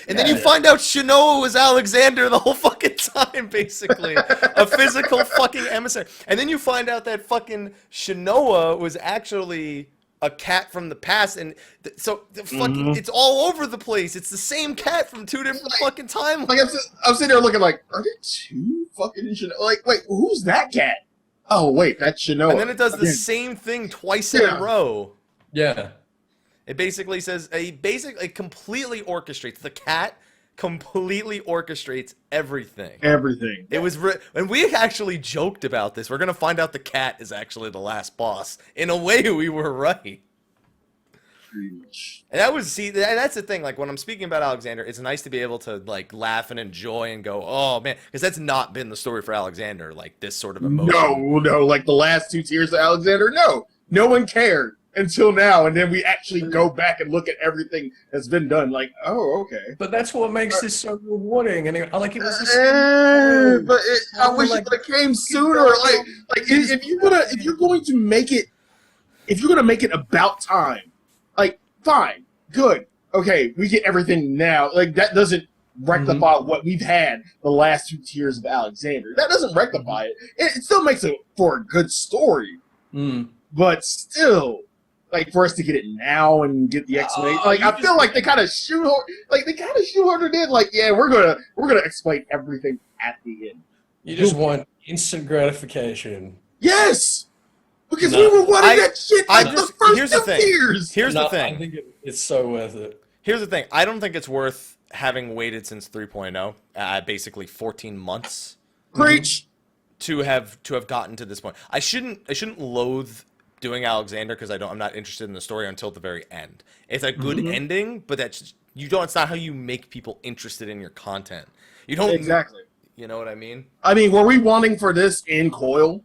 and then you find out Shinoa was Alexander the whole fucking time, basically. A physical fucking emissary. And then you find out that fucking Shinoa was actually a cat from the past. And so fucking, it's all over the place. It's the same cat from two different fucking timelines. Like, I'm sitting there looking like, are there two fucking Shinoa? Like, wait, who's that cat? Oh, wait, that's Shinoa. And then it does the same thing twice in a row. Yeah. It basically says, it completely orchestrates. The cat completely orchestrates everything. Everything. It was, and we actually joked about this. We're going to find out the cat is actually the last boss. In a way, we were right. Pretty much. And that's the thing. Like, when I'm speaking about Alexander, it's nice to be able to, like, laugh and enjoy and go, oh, man. Because that's not been the story for Alexander, like, this sort of emotion. No. Like, the last 2 tiers of Alexander, no one cared until now, and then we actually go back and look at everything that's been done. Like, oh, okay. But that's what makes this so rewarding. And it was just. But I wish it would have came sooner. Like if you're going to make it about time, like, fine, good, okay, we get everything now. Like, that doesn't rectify what we've had the last 2 tiers of Alexander. That doesn't rectify it. It still makes it for a good story, but still. Like, for us to get it now and get the explanation, like, I feel like they kind of shoehorned it in. Like, yeah, we're gonna explain everything at the end. You just want instant gratification. Yes, because we were wanting that shit like the first 2 years. Here's the thing. I think it's so worth it. Here's the thing. I don't think it's worth having waited since 3.0, basically 14 months. Preach. To have gotten to this point. I shouldn't loathe doing Alexander because I'm not interested in the story until the very end. It's a good ending, but it's not how you make people interested in your content. You don't exactly. You know what I mean? I mean, were we wanting for this in Coil?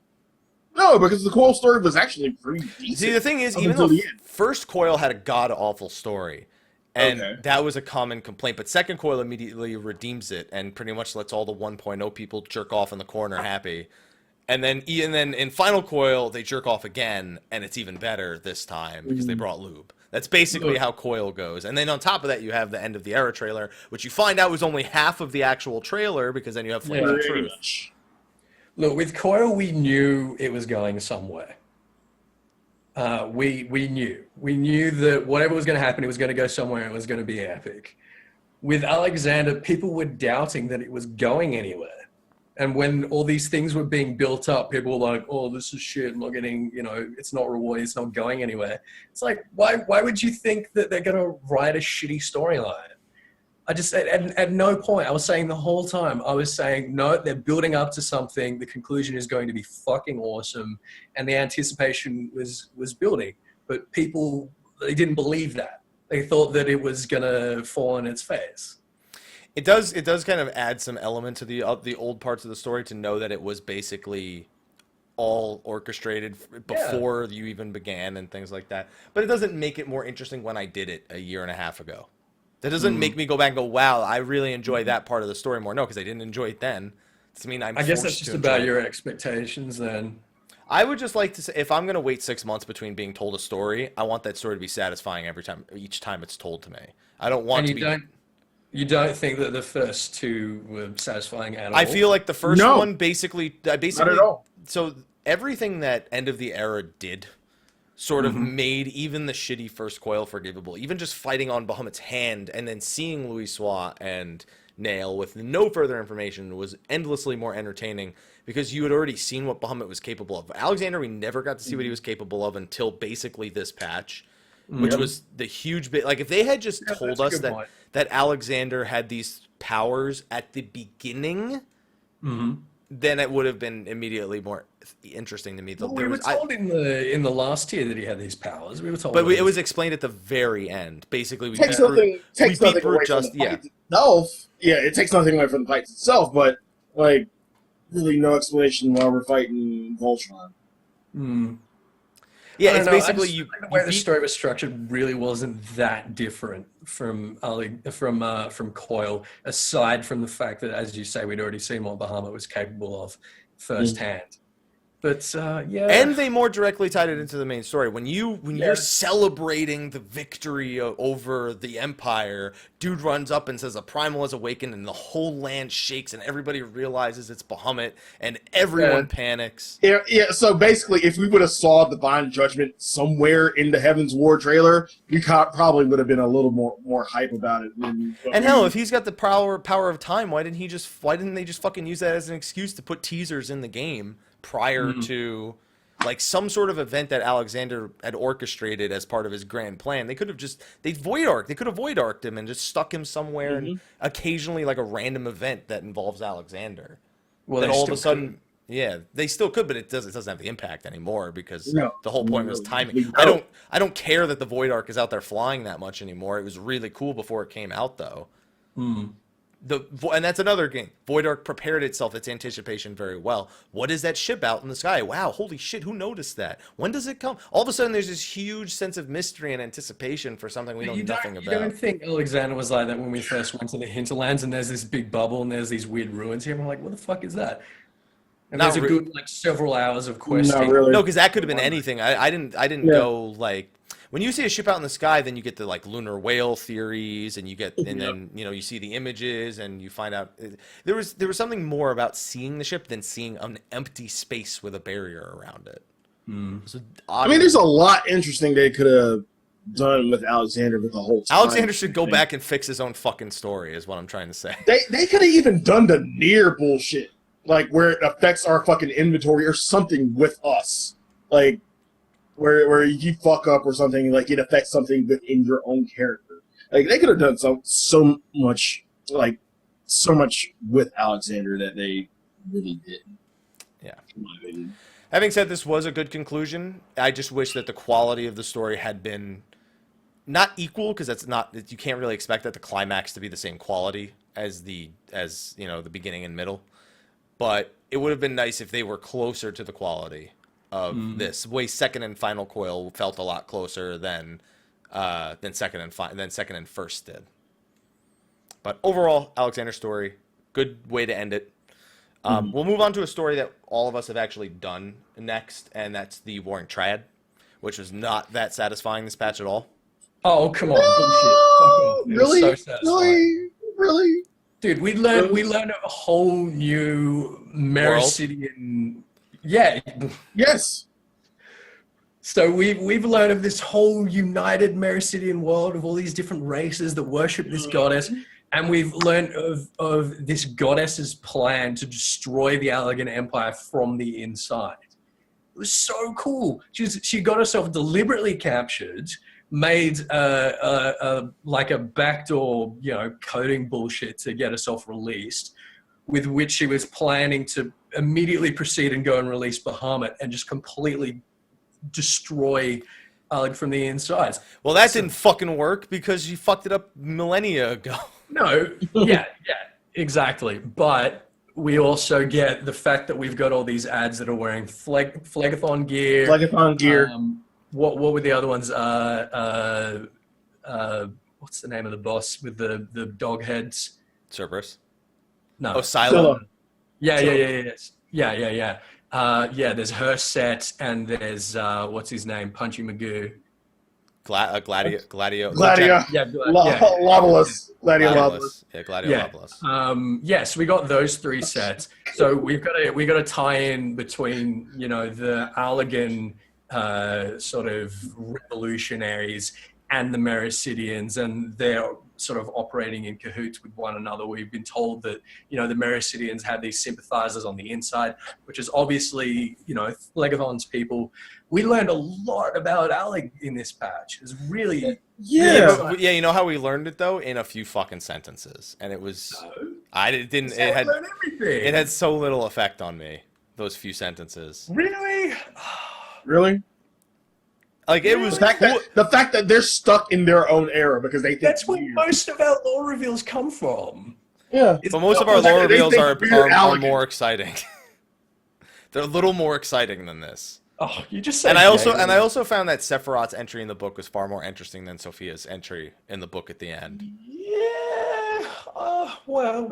No, because the Coil story was actually pretty decent. See, the thing is, even though first Coil had a god-awful story, and that was a common complaint, but second Coil immediately redeems it and pretty much lets all the 1.0 people jerk off in the corner happy. And then in Final Coil, they jerk off again, and it's even better this time because they brought lube. That's basically how Coil goes. And then on top of that, you have the End of the Era trailer, which you find out was only half of the actual trailer because then you have Flame of Truth. Look, with Coil, we knew it was going somewhere. We knew that whatever was going to happen, it was going to go somewhere. It was going to be epic. With Alexander, people were doubting that it was going anywhere. And when all these things were being built up, people were like, oh, this is shit. I'm not getting, it's not rewarding. It's not going anywhere. It's like, why would you think that they're going to write a shitty storyline? at no point, I was saying the whole time, I was saying, no, they're building up to something. The conclusion is going to be fucking awesome. And the anticipation was building. But people, they didn't believe that. They thought that it was going to fall on its face. It does kind of add some element to the old parts of the story to know that it was basically all orchestrated before you even began and things like that. But it doesn't make it more interesting when I did it a year and a half ago. That doesn't make me go back and go, wow, I really enjoy that part of the story more. No, because I didn't enjoy it then. I guess that's just about your expectations then. I would just like to say, if I'm going to wait 6 months between being told a story, I want that story to be satisfying each time it's told to me. I don't want to be... You don't think that the first two were satisfying at all? I feel like the first one basically... Not at all. So everything that End of the Era did sort of made even the shitty first coil forgivable. Even just fighting on Bahamut's hand and then seeing Louisoix and Nail with no further information was endlessly more entertaining because you had already seen what Bahamut was capable of. Alexander, we never got to see what he was capable of until basically this patch, which was the huge bit. Like if they had just told us that Alexander had these powers at the beginning, then it would have been immediately more interesting to me. Well, we were told in the last tier that he had these powers. We were told, but it was explained at the very end. Basically, we takes nothing away from the fight itself. Yeah, it takes nothing away from the fight itself, but like really no explanation while we're fighting Voltron. Yeah, it's basically the way the story was structured really wasn't that different from Coil, aside from the fact that, as you say, we'd already seen what Bahamut was capable of firsthand. But and they more directly tied it into the main story. When you're celebrating the victory over the Empire, dude runs up and says a primal has awakened, and the whole land shakes, and everybody realizes it's Bahamut, and everyone panics. Yeah. So basically, if we would have saw Divine Judgment somewhere in the Heaven's War trailer, we probably would have been a little more hype about it. And hell, if he's got the power of time, why didn't they just fucking use that as an excuse to put teasers in the game prior to like some sort of event that Alexander had orchestrated as part of his grand plan? They could have void arced him and just stuck him somewhere and occasionally like a random event that involves Alexander. Well, then all of a sudden they still could, but it doesn't have the impact anymore because the whole point was timing. I don't care that the void arc is out there flying that much anymore. It was really cool before it came out though. And that's another game. Void Arc prepared its anticipation very well. What is that ship out in the sky? Wow, holy shit, who noticed that? When does it come? All of a sudden, there's this huge sense of mystery and anticipation for something we know nothing about. You don't think Alexander was like that when we first went to the Hinterlands and there's this big bubble and there's these weird ruins here? And we're like, what the fuck is that? And there's a good several hours of questing. Not really. No, because that could have been anything. I didn't go like... When you see a ship out in the sky, then you get the like lunar whale theories, and then you see the images, and you find out there was something more about seeing the ship than seeing an empty space with a barrier around it. So, I mean, there's a lot interesting they could have done with Alexander with the whole time. Alexander should go back and fix his own fucking story, is what I'm trying to say. They could have even done the near bullshit, like where it affects our fucking inventory or something with us, like. Where you fuck up or something, like it affects something within your own character. Like they could have done so much with Alexander that they really didn't. Yeah. In my opinion. Having said this was a good conclusion, I just wish that the quality of the story had been not equal, because you can't really expect that the climax to be the same quality as the beginning and middle. But it would have been nice if they were closer to the quality of this. Way second and final coil felt a lot closer than second and first did. But overall, Alexander's story, good way to end it. We'll move on to a story that all of us have actually done next, and that's the Warring Triad, which was not that satisfying this patch at all. Oh, come on. Bullshit. Really? Really? Dude, we learned a whole new Mericidian... Yeah. Yes. So we've learned of this whole united Mericidian world of all these different races that worship this goddess, and we've learned of this goddess's plan to destroy the Allegan Empire from the inside. It was so cool. She got herself deliberately captured, made like a backdoor, coding bullshit to get herself released, with which she was planning to immediately proceed and go and release Bahamut and just completely destroy Alec from the inside. Well, that didn't fucking work because you fucked it up millennia ago. No, yeah, exactly. But we also get the fact that we've got all these ads that are wearing Phlegathon gear. Phlegathon gear. What were the other ones? What's the name of the boss with the dog heads? Cerberus. No. Oh, Slyh. Yeah. There's her set, and there's what's his name, Punchy Mhigo. Gladio. Loveless. Gladiolobulus. Yeah, Gladiolobulus. So we got those three sets. So we got to tie in between, the Allergan sort of revolutionaries and the Mericidians, and they're sort of operating in cahoots with one another. We've been told that, the Mericidians have these sympathizers on the inside, which is obviously, Phlegathon's people. We learned a lot about Alec in this patch. It was really... Yeah, you know how we learned it, though? In a few fucking sentences. And it was... It had so little effect on me, those few sentences. Really? Really? Like, it was... The fact that they're stuck in their own era because they think that's where most of our lore reveals come from. Yeah. But most of our lore reveals are more exciting. They're a little more exciting than this. Oh, you just said. And I also found that Sephiroth's entry in the book was far more interesting than Sophia's entry in the book at the end. Yeah. Well.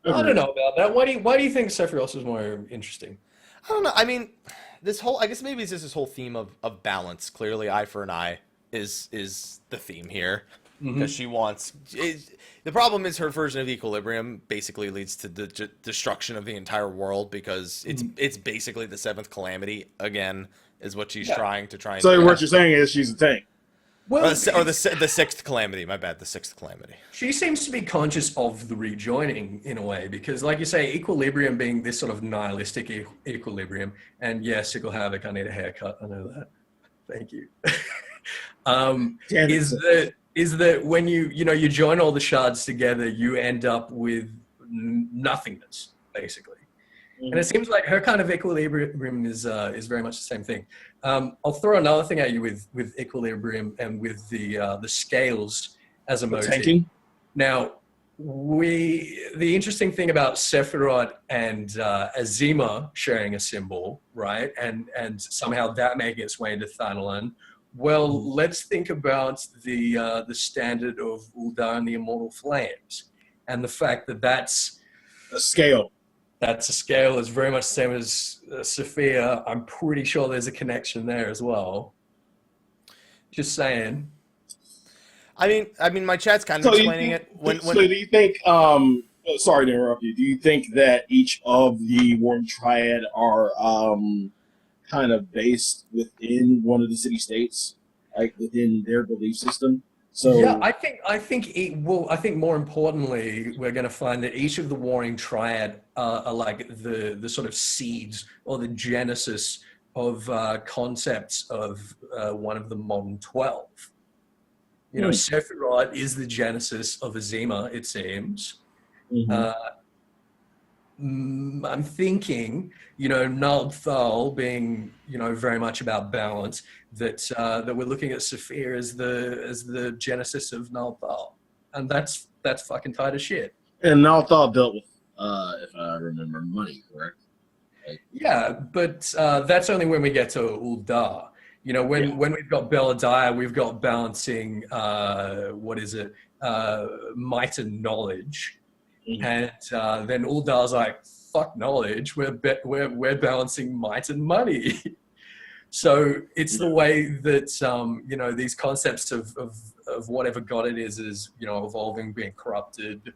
I don't know about that. Why do you think Sephiroth was more interesting? I don't know. I mean, I guess maybe it's just this whole theme of balance. Clearly, eye for an eye is the theme here, because she wants. The problem is her version of equilibrium basically leads to the destruction of the entire world, because it's basically the seventh calamity again, is what she's trying to. So what you're saying is she's a tank. Well, or the sixth calamity. My bad, the sixth calamity. She seems to be conscious of the rejoining in a way, because, like you say, equilibrium being this sort of nihilistic equilibrium, and yes, Sickle Havoc, I need a haircut. I know that. Thank you. Is that when you join all the shards together, you end up with nothingness, basically. And it seems like her kind of equilibrium is very much the same thing. I'll throw another thing at you with equilibrium and with the scales as a motif. Tanking? Now, the interesting thing about Sephiroth and Azima sharing a symbol, right, and somehow that making its way into Thanalan. Well, let's think about the standard of Uldar and the Immortal Flames, and the fact that that's a scale. That's a scale is very much the same as Sophia. I'm pretty sure there's a connection there as well. Just saying. I mean, my chat's kind of explaining it. So do you think? Sorry to interrupt you. Do you think that each of the Warring Triad are kind of based within one of the city-states, like within their belief system? So yeah, I think more importantly, we're going to find that each of the Warring Triad are like the sort of seeds or the genesis of concepts of one of the modern 12. Sephiroth is the genesis of Azima, it seems. I'm thinking, Nald Thal being, very much about balance, that we're looking at Sophia as the genesis of Nald Thal, and that's fucking tight as shit. And Nald Thal dealt with, if I remember, money, correct? Yeah, but that's only when we get to Uldar. When we've got Belladaya, we've got balancing might and knowledge. And then Uldar's like, fuck knowledge, we're balancing might and money. So it's the way that these concepts of whatever god it is evolving, being corrupted,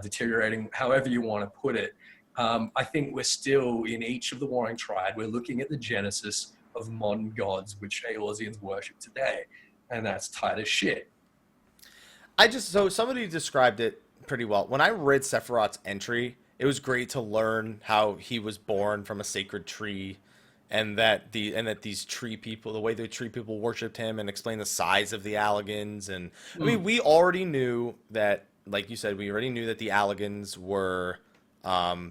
deteriorating, however you want to put it. I think we're still in each of the Warring Triad, we're looking at the genesis of modern gods which Eorzeans worship today, and that's tight as shit. So somebody described it pretty well. When I read Sephiroth's entry, it was great to learn how he was born from a sacred tree and that these tree people, the way the tree people worshipped him, and explain the size of the Allagans, and I mean, we already knew that, like you said, we already knew that the Allagans were.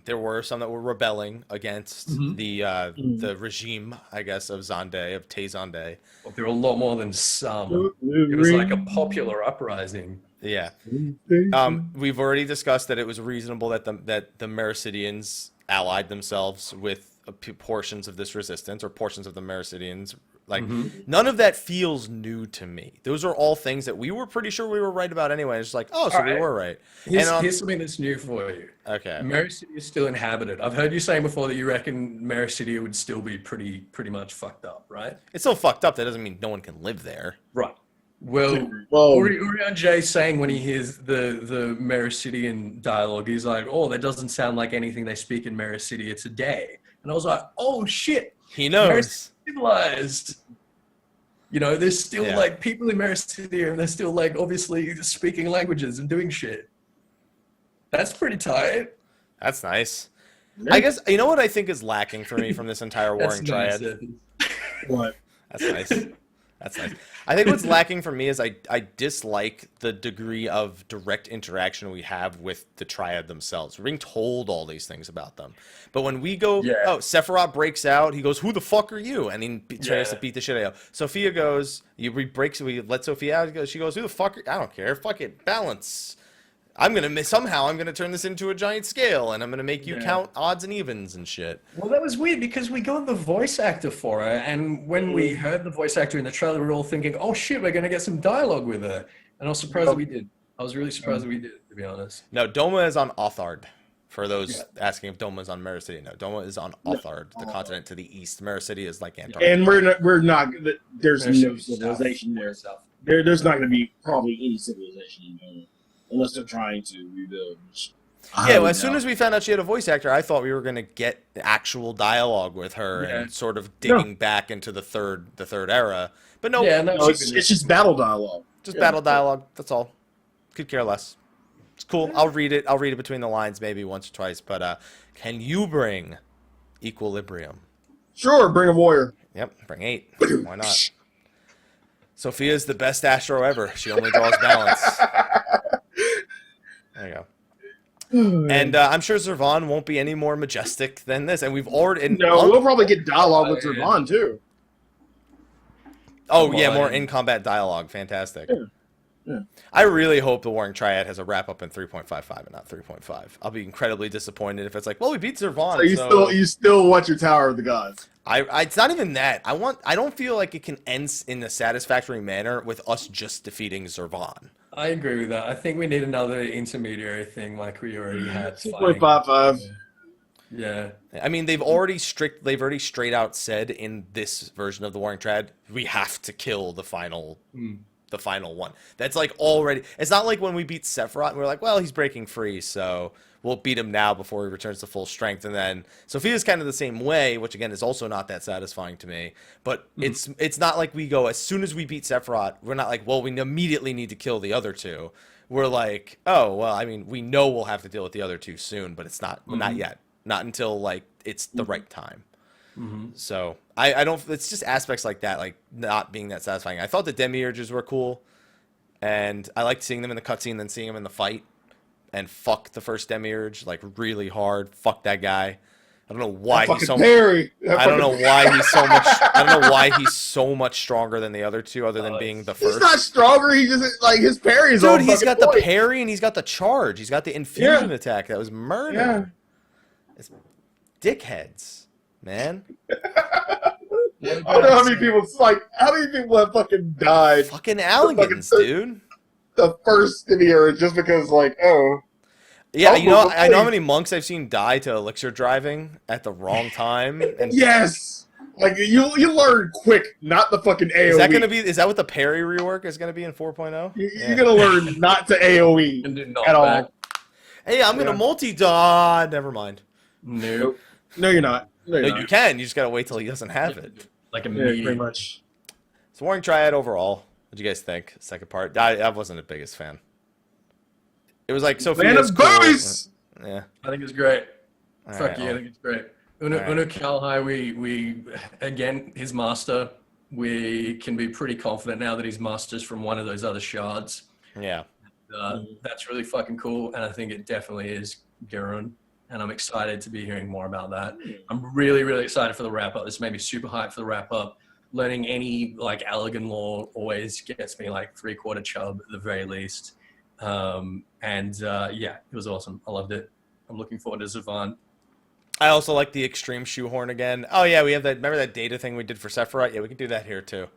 There were some that were rebelling against the regime, I guess, of Zande, of Tay Zande. Well, there were a lot more than some. It was like a popular uprising. Yeah. We've already discussed that it was reasonable that the Mercidians allied themselves with portions of this resistance, or portions of the Mercidians. Like, none of that feels new to me. Those are all things that we were pretty sure we were right about anyway. It's like, oh, so we were right. Here's something that's new for you. Okay. Mericidia is still inhabited. I've heard you saying before that you reckon Mericidia would still be pretty much fucked up, right? It's so fucked up. That doesn't mean no one can live there. Right. Well, Urian J saying when he hears the Mericidian dialogue, he's like, oh, that doesn't sound like anything they speak in Mericidia today. And I was like, oh, shit. He knows. Civilized. You know, there's still like people in Mericidia, and they're still like obviously speaking languages and doing shit. That's pretty tight. That's nice. Yeah. I guess, you know what I think is lacking for me from this entire Warring Triad? Nice. What? That's nice. That's nice. I think what's lacking for me is I dislike the degree of direct interaction we have with the Triad themselves. We're being told all these things about them. But when we go, oh, Sephiroth breaks out, he goes, who the fuck are you? And he tries to beat the shit out of you. Sophia goes, we let Sophia out, she goes, who the fuck are, I don't care, fuck it, balance. Somehow I'm gonna turn this into a giant scale, and I'm gonna make you count odds and evens and shit. Well, that was weird because we got the voice actor for her, and when we heard the voice actor in the trailer, we were all thinking, "Oh shit, we're gonna get some dialogue with her." And I was surprised that we did. I was really surprised that we did, to be honest. No, Doma is on Othard. For those asking if Doma is on Mericidia, no, Doma is on Othard, the continent to the east. Mericidia is like Antarctica. And we're not. There's no civilization there. There's not going to be probably any civilization in Doma. Unless they're trying to rebuild. Well, as soon as we found out she had a voice actor, I thought we were going to get actual dialogue with her and sort of digging back into the third era. But no, it's just battle dialogue. Just battle dialogue. That's all. Could care less. It's cool. I'll read it. I'll read it between the lines maybe once or twice. But can you bring equilibrium? Sure, bring a warrior. Yep, bring 8. Why not? Sophia's the best Astro ever. She only draws balance. There you go. And I'm sure Zervan won't be any more majestic than this. And we've already... we'll probably get dialogue with Zervan, too. Oh, yeah, more in-combat dialogue. Fantastic. Yeah. I really hope the Warring Triad has a wrap-up in 3.55 and not 3.5. I'll be incredibly disappointed if it's like, well, we beat Zervan, so you still want your Tower of the Gods. It's not even that. I don't feel like it can end in a satisfactory manner with us just defeating Zervan. I agree with that. I think we need another intermediary thing like we already had. 2.55. Yeah. I mean, they've already straight out said in this version of the Warring Triad, we have to kill the final one. That's like already. It's not like when we beat Sephiroth and we're like, well, he's breaking free, so we'll beat him now before he returns to full strength. And then Sophia's kind of the same way, which again is also not that satisfying to me. But it's not like we go, as soon as we beat Sephiroth, we're not like, well, we immediately need to kill the other two. We're like, oh, well, I mean, we know we'll have to deal with the other two soon, but it's not yet. Not until like it's the right time. So I don't. It's just aspects like that, like not being that satisfying. I thought the demiurges were cool, and I liked seeing them in the cutscene, then seeing them in the fight. And fuck the first demiurge like really hard. Fuck that guy. I don't know why he's so. I don't know why he's so much. I don't know why he's so much stronger than the other two, other than being the first. He's not stronger. He just like his parry is. Dude, he's got the parry and he's got the charge. He's got the infusion attack. That was murder. Yeah. It's dickheads, man. I don't know how many people have fucking died. Fucking Allagans, dude. The first demiurge just because yeah, I know how many monks I've seen die to elixir driving at the wrong time. And yes, like you learn quick, not the fucking AOE. Is that what the parry rework is gonna be in 4.0? You're gonna learn not to AOE at all. Hey, I'm gonna multi-dot. Never mind. Nope. No, you're not. No, you can. You just gotta wait till he doesn't have it. Like immediately. Pretty much. So Warring Triad overall. What'd you guys think? Second part. I wasn't the biggest fan. It was like Sophia's cool. Yeah. I think it's great. All Fuck right, you. I think it's great. Unu Kalhai, we again, his master, we can be pretty confident now that his master's from one of those other shards. Yeah. That's really fucking cool, and I think it definitely is Gurun, and I'm excited to be hearing more about that. I'm really, really excited for the wrap-up. This made me super hyped for the wrap-up. Learning any, like, Allegan lore always gets me, like, 3/4 chub at the very least. Yeah, it was awesome. I loved it. I'm looking forward to Zavant. I also like the extreme shoehorn again. Oh yeah, we have that. Remember that data thing we did for Sephiroth? Yeah, we can do that here too.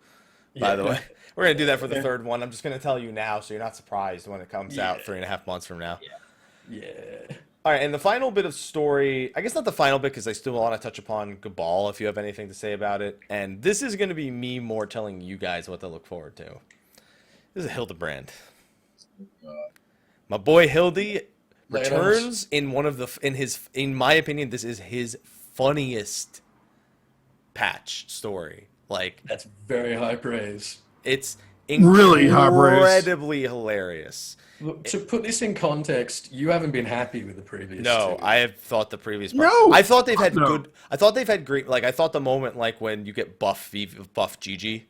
By the way, we're gonna do that for the third one. I'm just gonna tell you now, so you're not surprised when it comes out 3.5 months from now. Yeah. All right, and the final bit of story. I guess not the final bit because I still want to touch upon Gabal. If you have anything to say about it, and this is gonna be me more telling you guys what to look forward to. This is Hildibrand. My boy Hildy returns in one of the in my opinion, this is his funniest patch story. Like, that's very high praise. It's really incredibly hilarious. Look, to put this in context, you haven't been happy with the previous. No, two. I have thought the previous. No, I thought they've had good. I thought they've had great. Like, I thought the moment like when you get buff Gigi.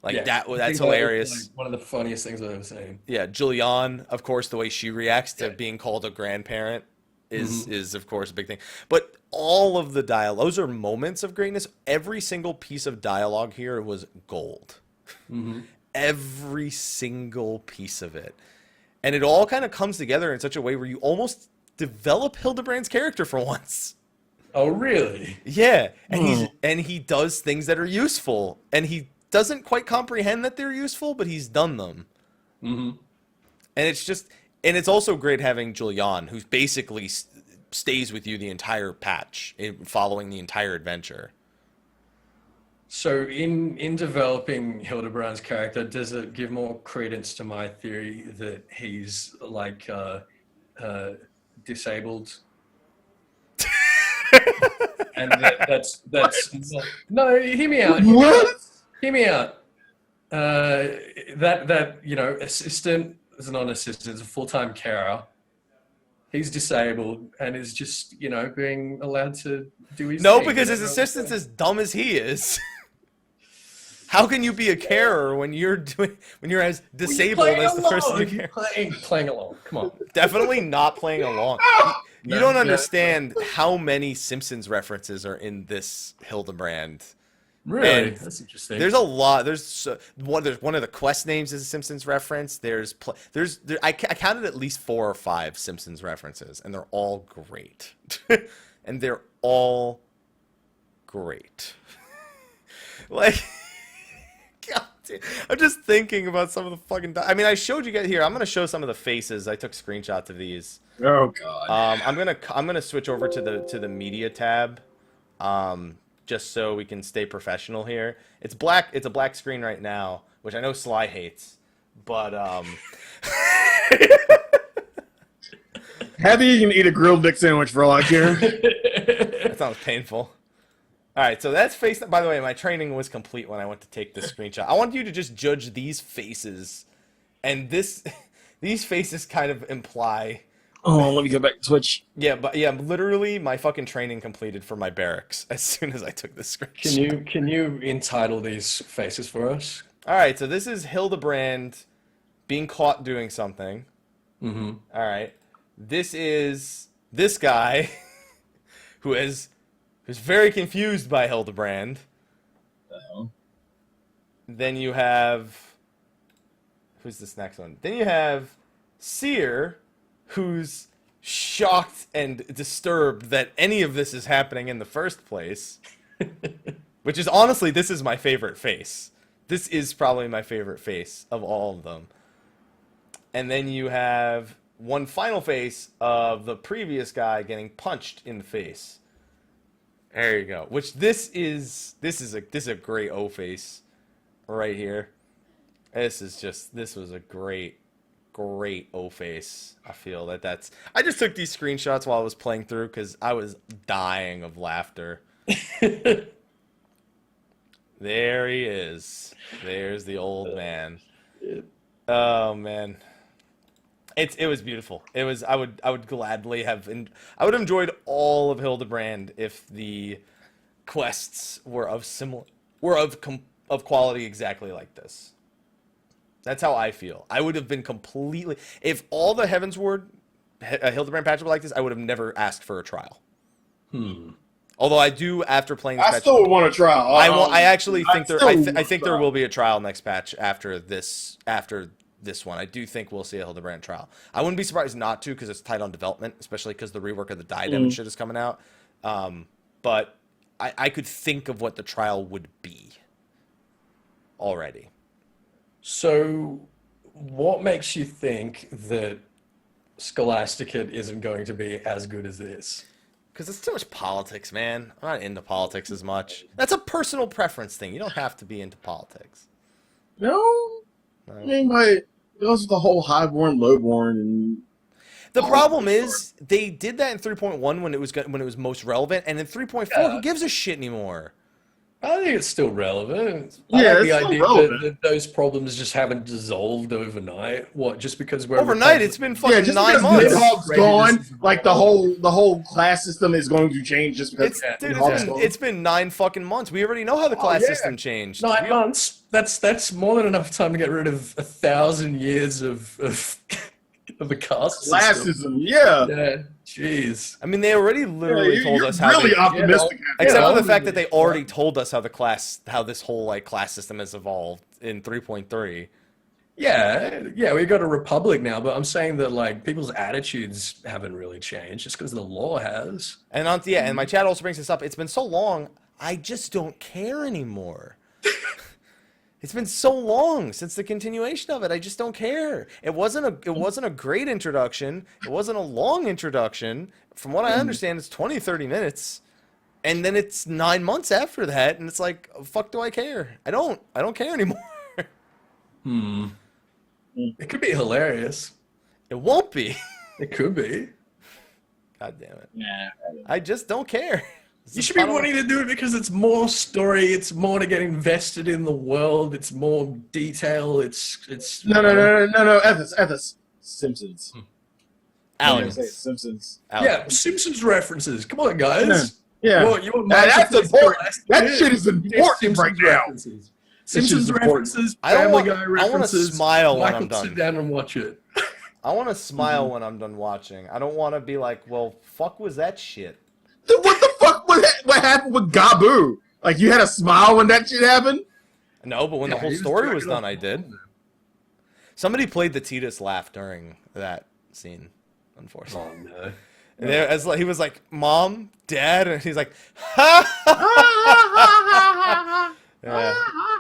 Like that's hilarious. Like one of the funniest things I've ever seen. Yeah, Julianne, of course, the way she reacts to being called a grandparent is of course a big thing. But all of the dialogue, those are moments of greatness. Every single piece of dialogue here was gold. Every single piece of it. And it all kind of comes together in such a way where you almost develop Hildibrand's character for once. Oh, really? Yeah, and he does things that are useful, and he doesn't quite comprehend that they're useful, but he's done them. And it's also great having Julianne, who basically stays with you the entire patch, following the entire adventure. So in developing Hildibrand's character, does it give more credence to my theory that he's like disabled? And that's no, hear me out. What? Hear me out. That assistant is not an assistant; it's a full-time carer. He's disabled and is just being allowed to do his thing. Because his assistant's as dumb as he is. How can you be a carer when you're as disabled as the person you care? Playing along. Come on. Definitely not playing along. You don't understand how many Simpsons references are in this Hildibrand. Really? And that's interesting. There's a lot. There's one of the quest names is a Simpsons reference. I counted at least 4 or 5 Simpsons references, and they're all great. And they're all great. Like, God damn. I'm just thinking about some of the fucking. I mean, I showed you guys here. I'm gonna show some of the faces. I took screenshots of these. Oh God. I'm gonna switch over to the media tab. Just so we can stay professional here. It's black. It's a black screen right now, which I know Sly hates, but Heavy, you can eat a grilled dick sandwich for all I care. That sounds painful. All right, so that's face. By the way, my training was complete when I went to take this screenshot. I want you to just judge these faces, and these faces kind of imply. Oh, let me go back to Switch. Yeah, but literally my fucking training completed for my barracks as soon as I took this screenshot. Can you entitle these faces for us? All right, so this is Hildibrand being caught doing something. All right, this is this guy who's very confused by Hildibrand. Then you have who's this next one? Then you have Seer, who's shocked and disturbed that any of this is happening in the first place. Which is honestly, this is my favorite face. This is probably my favorite face of all of them. And then you have one final face of the previous guy getting punched in the face. There you go. Which this is a great O face right here. This was a great O face. I feel that's. I just took these screenshots while I was playing through because I was dying of laughter. There he is. There's the old man. Oh man. It was beautiful. It was. I would gladly have. I would have enjoyed all of Hildibrand if the quests were of quality exactly like this. That's how I feel. I would have been completely, if all the Heavensward Hildibrand patch were like this, I would have never asked for a trial. Although I do, after playing this I patch, still would want a trial. I actually think I think there trial. will be a trial next patch after this one. I do think we'll see a Hildibrand trial. I wouldn't be surprised not to, because it's tight on development, especially because the rework of the diadem and shit is coming out. But I could think of what the trial would be already. So, what makes you think that Scholasticate isn't going to be as good as this? Because it's too much politics, man. I'm not into politics as much. That's a personal preference thing. You don't have to be into politics. No? I mean, like, it was the whole highborn, lowborn, and... The problem is, they did that in 3.1 when it was most relevant, and in 3.4, who gives a shit anymore? I think it's still relevant. Yeah, I like it's the still idea relevant. that those problems just haven't dissolved overnight. What, just because we're Overnight, it's been fucking 9 because months. Nidhogg's gone, like the whole class system is going to change just because Nidhogg's gone. It's been 9 fucking months. We already know how the class system changed. 9 months. That's more than enough time to get rid of 1,000 years of the caste Class system. system, yeah. Yeah, jeez. I mean, they already literally told You're us how really they, optimistic. except for the I'm fact that really they already told us how this whole like class system has evolved in 3.3. Yeah, we got a republic now, but I'm saying that like people's attitudes haven't really changed just because the law has. And and my chat also brings this up. It's been so long, I just don't care anymore. It's been so long since the continuation of it. I just don't care. It wasn't a great introduction. It wasn't a long introduction. From what I understand, it's 20, 30 minutes. And then it's 9 months after that, and it's like, fuck do I care? I don't care anymore. It could be hilarious. It won't be. It could be. God damn it. Yeah. I just don't care. You should be wanting to do it because it's more story. It's more to get invested in the world. It's more detail. It's No. Ethys. Simpsons. Alan. Simpsons. Yeah, Simpsons references. Come on, guys. Yeah. Well, you're That's important. That Yeah. shit is important right now. References. Simpsons important. references, I don't Family want- Guy I wanna references. smile when Michael, I'm done. sit down and watch it. I want to smile when I'm done watching. I don't want to be like, well, fuck was that shit? Dude, what the fuck? What happened with Gabu? Like, you had a smile when that shit happened? No, but when the Yeah, whole he was story dragging was done, off I the did. phone. Somebody played the Ethys laugh during that scene, unfortunately. Oh, no. And he was like, "Mom, Dad," and he's like, "Ha!" Yeah,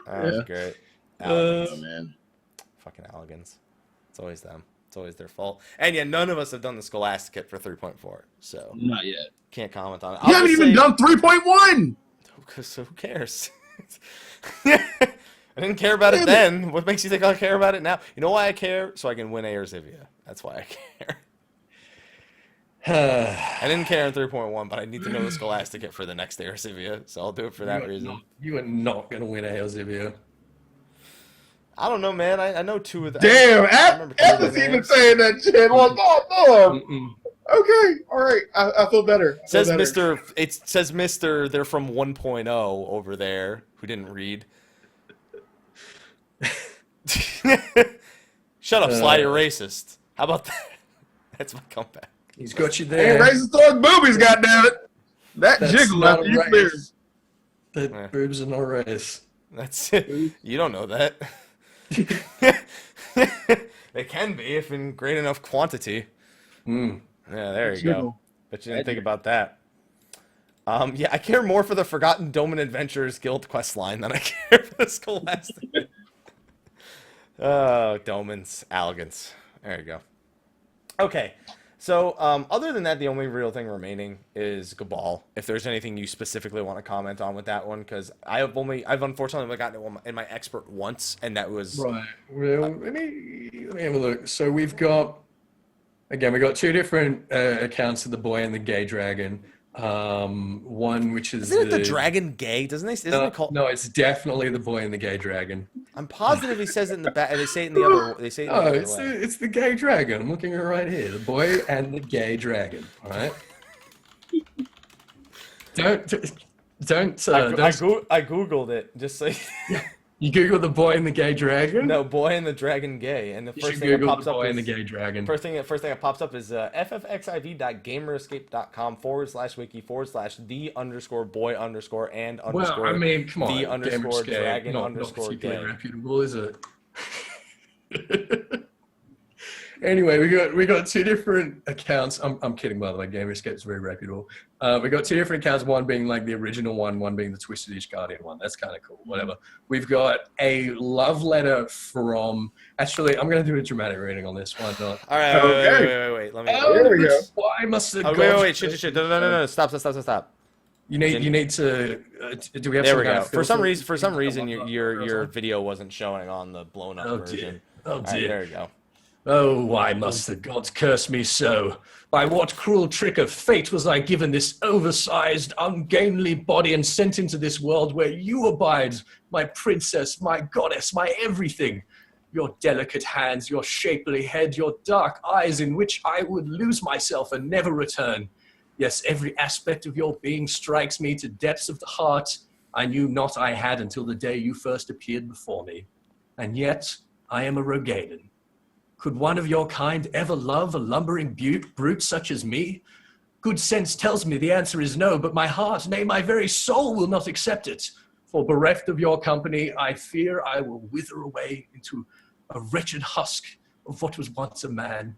that was great. Alligans. Man. Fucking Alligans. It's always them. It's always their fault. And yeah, none of us have done the Scholasticate for 3.4, so Not yet. can't comment on it. You haven't even done 3.1! So who cares? I didn't care about it then. What makes you think I'll care about it now? You know why I care? So I can win Air Zivia. That's why I care. I didn't care in 3.1, but I need to know the Scholasticate for the next Air Zivia, so I'll do it for that reason. You are not going to win Elzevia. I don't know, man. I know 2 of them. Damn, remember two of Ethys their even names. saying that shit. Well, goddamn. Okay, alright. I feel better. I feel Says better. Mr. It says Mr. They're from 1.0 over there who didn't read. Shut up, Slyh, you're racist. How about that? That's my comeback. He's got you Hey, there. racist dog boobies, goddammit. That That's jiggle not after a you race. clear. The boobs are no race. That's it. You don't know that. They can be if in great enough quantity. Yeah, there you go. Jiggle. Bet you didn't think about that. Yeah, I care more for the Forgotten Doman Adventures Guild quest line than I care for the Scholastic. Oh, Domans, Alligans. There you go. Okay, so other than that, the only real thing remaining is Cabal. If there's anything you specifically want to comment on with that one, because I've unfortunately only gotten it in my expert once, and that was Right. Well, let me have a look. So we've got 2 different accounts of the boy and the gay dragon. One which is Isn't it the dragon gay? Isn't it called? No, it's definitely the boy and the gay dragon. I'm positive he says it in the back. They say it in the other. They say it in the other way. It's the gay dragon. I'm looking at it right here. The boy and the gay dragon. All right. Don't. I googled it just so. You Google the boy and the gay dragon? No, boy and the dragon gay, and the You first should thing that Google pops the up boy is and the gay dragon. first thing that pops up is ffxivdgamerescape.com/wiki/the_boy_and_. Well, I mean, come on. The _ dragon not _ particularly gay. reputable, is it? Anyway, we got two different accounts. I'm kidding, by the way. Gamerscape is very reputable. We got two different accounts. One being like the original one being the Twisted Each Guardian one. That's kind of cool. Whatever. We've got a love letter from. Actually, I'm going to do a dramatic reading on this one. All right, wait. Let me. There we go. Why must the Wait. Shit. No. Stop. You need to. Do we have? There some we kind go. of For some filter? reason, your video wasn't showing on the blown up version. Oh All right, dear. there you go. Oh, why must the gods curse me so? By what cruel trick of fate was I given this oversized, ungainly body and sent into this world where you abide, my princess, my goddess, my everything? Your delicate hands, your shapely head, your dark eyes in which I would lose myself and never return. Yes, every aspect of your being strikes me to depths of the heart I knew not I had until the day you first appeared before me. And yet, I am a Rogadan. Could one of your kind ever love a lumbering brute such as me? Good sense tells me the answer is no, but my heart, nay, my very soul will not accept it. For bereft of your company, I fear I will wither away into a wretched husk of what was once a man.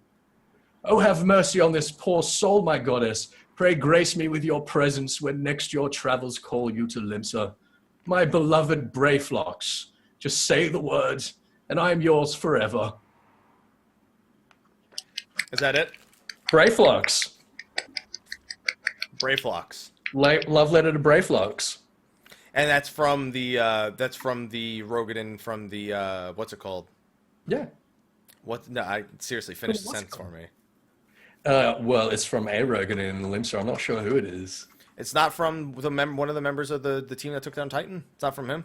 Oh, have mercy on this poor soul, my goddess. Pray grace me with your presence when next your travels call you to Limsa. My beloved Brayflox, just say the words, and I am yours forever. Is that it? Brayflox. Love letter to Brayflox. And that's from the Rogadan from the what's it called? Yeah. What? No, I seriously finish the sentence for me. Well, it's from a Rogadan in the Limsa. I'm not sure who it is. It's not from one of the members of the team that took down Titan. It's not from him.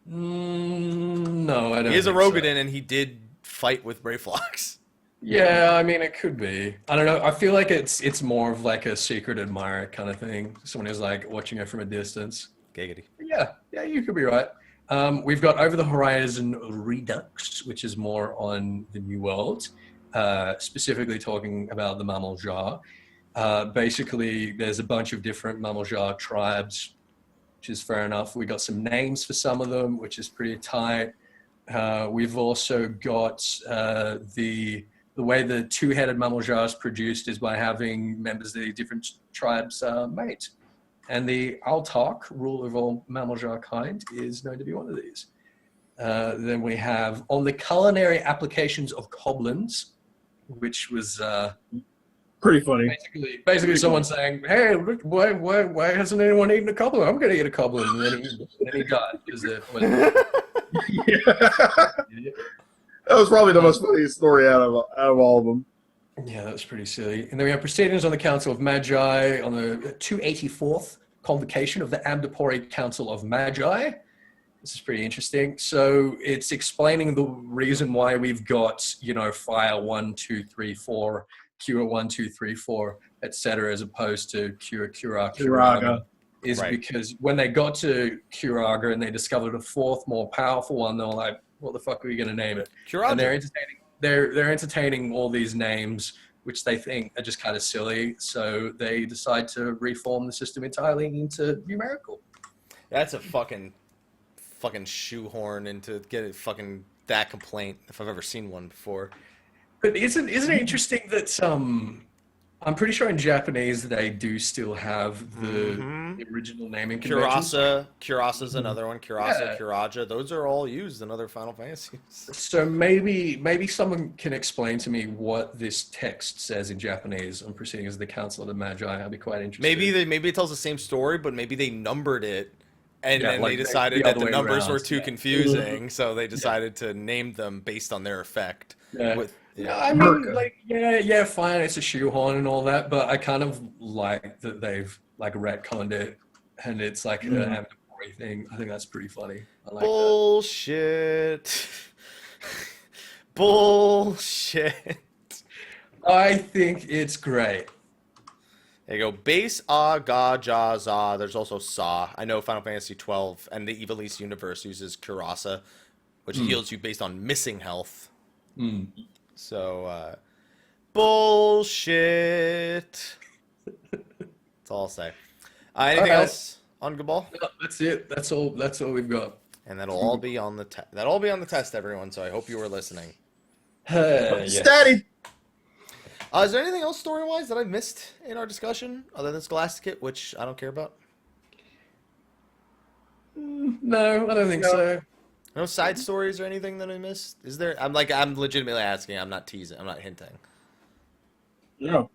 No, I don't. He is a think Rogadan, so. and he did fight with Brayflox. Yeah, I mean, it could be. I don't know. I feel like it's more of like a secret admirer kind of thing. Someone who's like watching it from a distance. Giggity. Yeah, you could be right. We've got Over the Horizon Redux, which is more on the New World, specifically talking about the Mamaljar. Basically, there's a bunch of different Mamaljar tribes, which is fair enough. We got some names for some of them, which is pretty tight. We've also got the way the two-headed Mamaljar is produced is by having members of the different tribes mate. And the Altark, rule of all Mamaljar kind, is known to be one of these. Then we have on the culinary applications of Coblins, which was pretty funny. Basically someone saying, "Hey, why hasn't anyone eaten a Coblin? I'm going to eat a Coblin." And then he died. That was probably the most funniest story out of all of them. Yeah, that was pretty silly. And then we have proceedings on the Council of Magi on the 284th convocation of the Amdapori Council of Magi. This is pretty interesting. So it's explaining the reason why we've got, fire 1, 2, 3, 4, cure 1, 2, 3, 4, etc., as opposed to Curaga. Is right. Because when they got to Curaga and they discovered a fourth, more powerful one, they were like, "What the fuck are we going to name it?" Curaga. And they're entertaining all these names, which they think are just kind of silly. So they decide to reform the system entirely into numerical. That's a fucking shoehorn into get it fucking that complaint if I've ever seen one before. But isn't it interesting that I'm pretty sure in Japanese they do still have the original naming conventions. Curasa's another one. Curaja. Those are all used in other Final Fantasies. So maybe someone can explain to me what this text says in Japanese on Proceedings of the Council of the Magi. I'd be quite interested. Maybe it tells the same story, but maybe they numbered it, and then they decided that the numbers were too confusing, so they decided to name them based on their effect. Yeah. I mean, fine, it's a shoehorn and all that, but I kind of like that they've like retconned it, and it's like an story thing. I think that's pretty funny. I like Bullshit. Bullshit. I think it's great. There you go. Base, ah, ga, ja, za. There's also sa. I know Final Fantasy 12 and the Ivalice universe uses Kurasa, which heals you based on missing health. So, bullshit. That's all I'll say. Anything else on Gabal? No, that's it. That's all we've got. And that'll all be on the that'll all be on the test, everyone. So I hope you were listening. Steady. Is there anything else story-wise that I missed in our discussion other than Scholastic Kit, which I don't care about? No, I don't think so. No side stories or anything that I missed? Is there? I'm legitimately asking. I'm not teasing. I'm not hinting. No.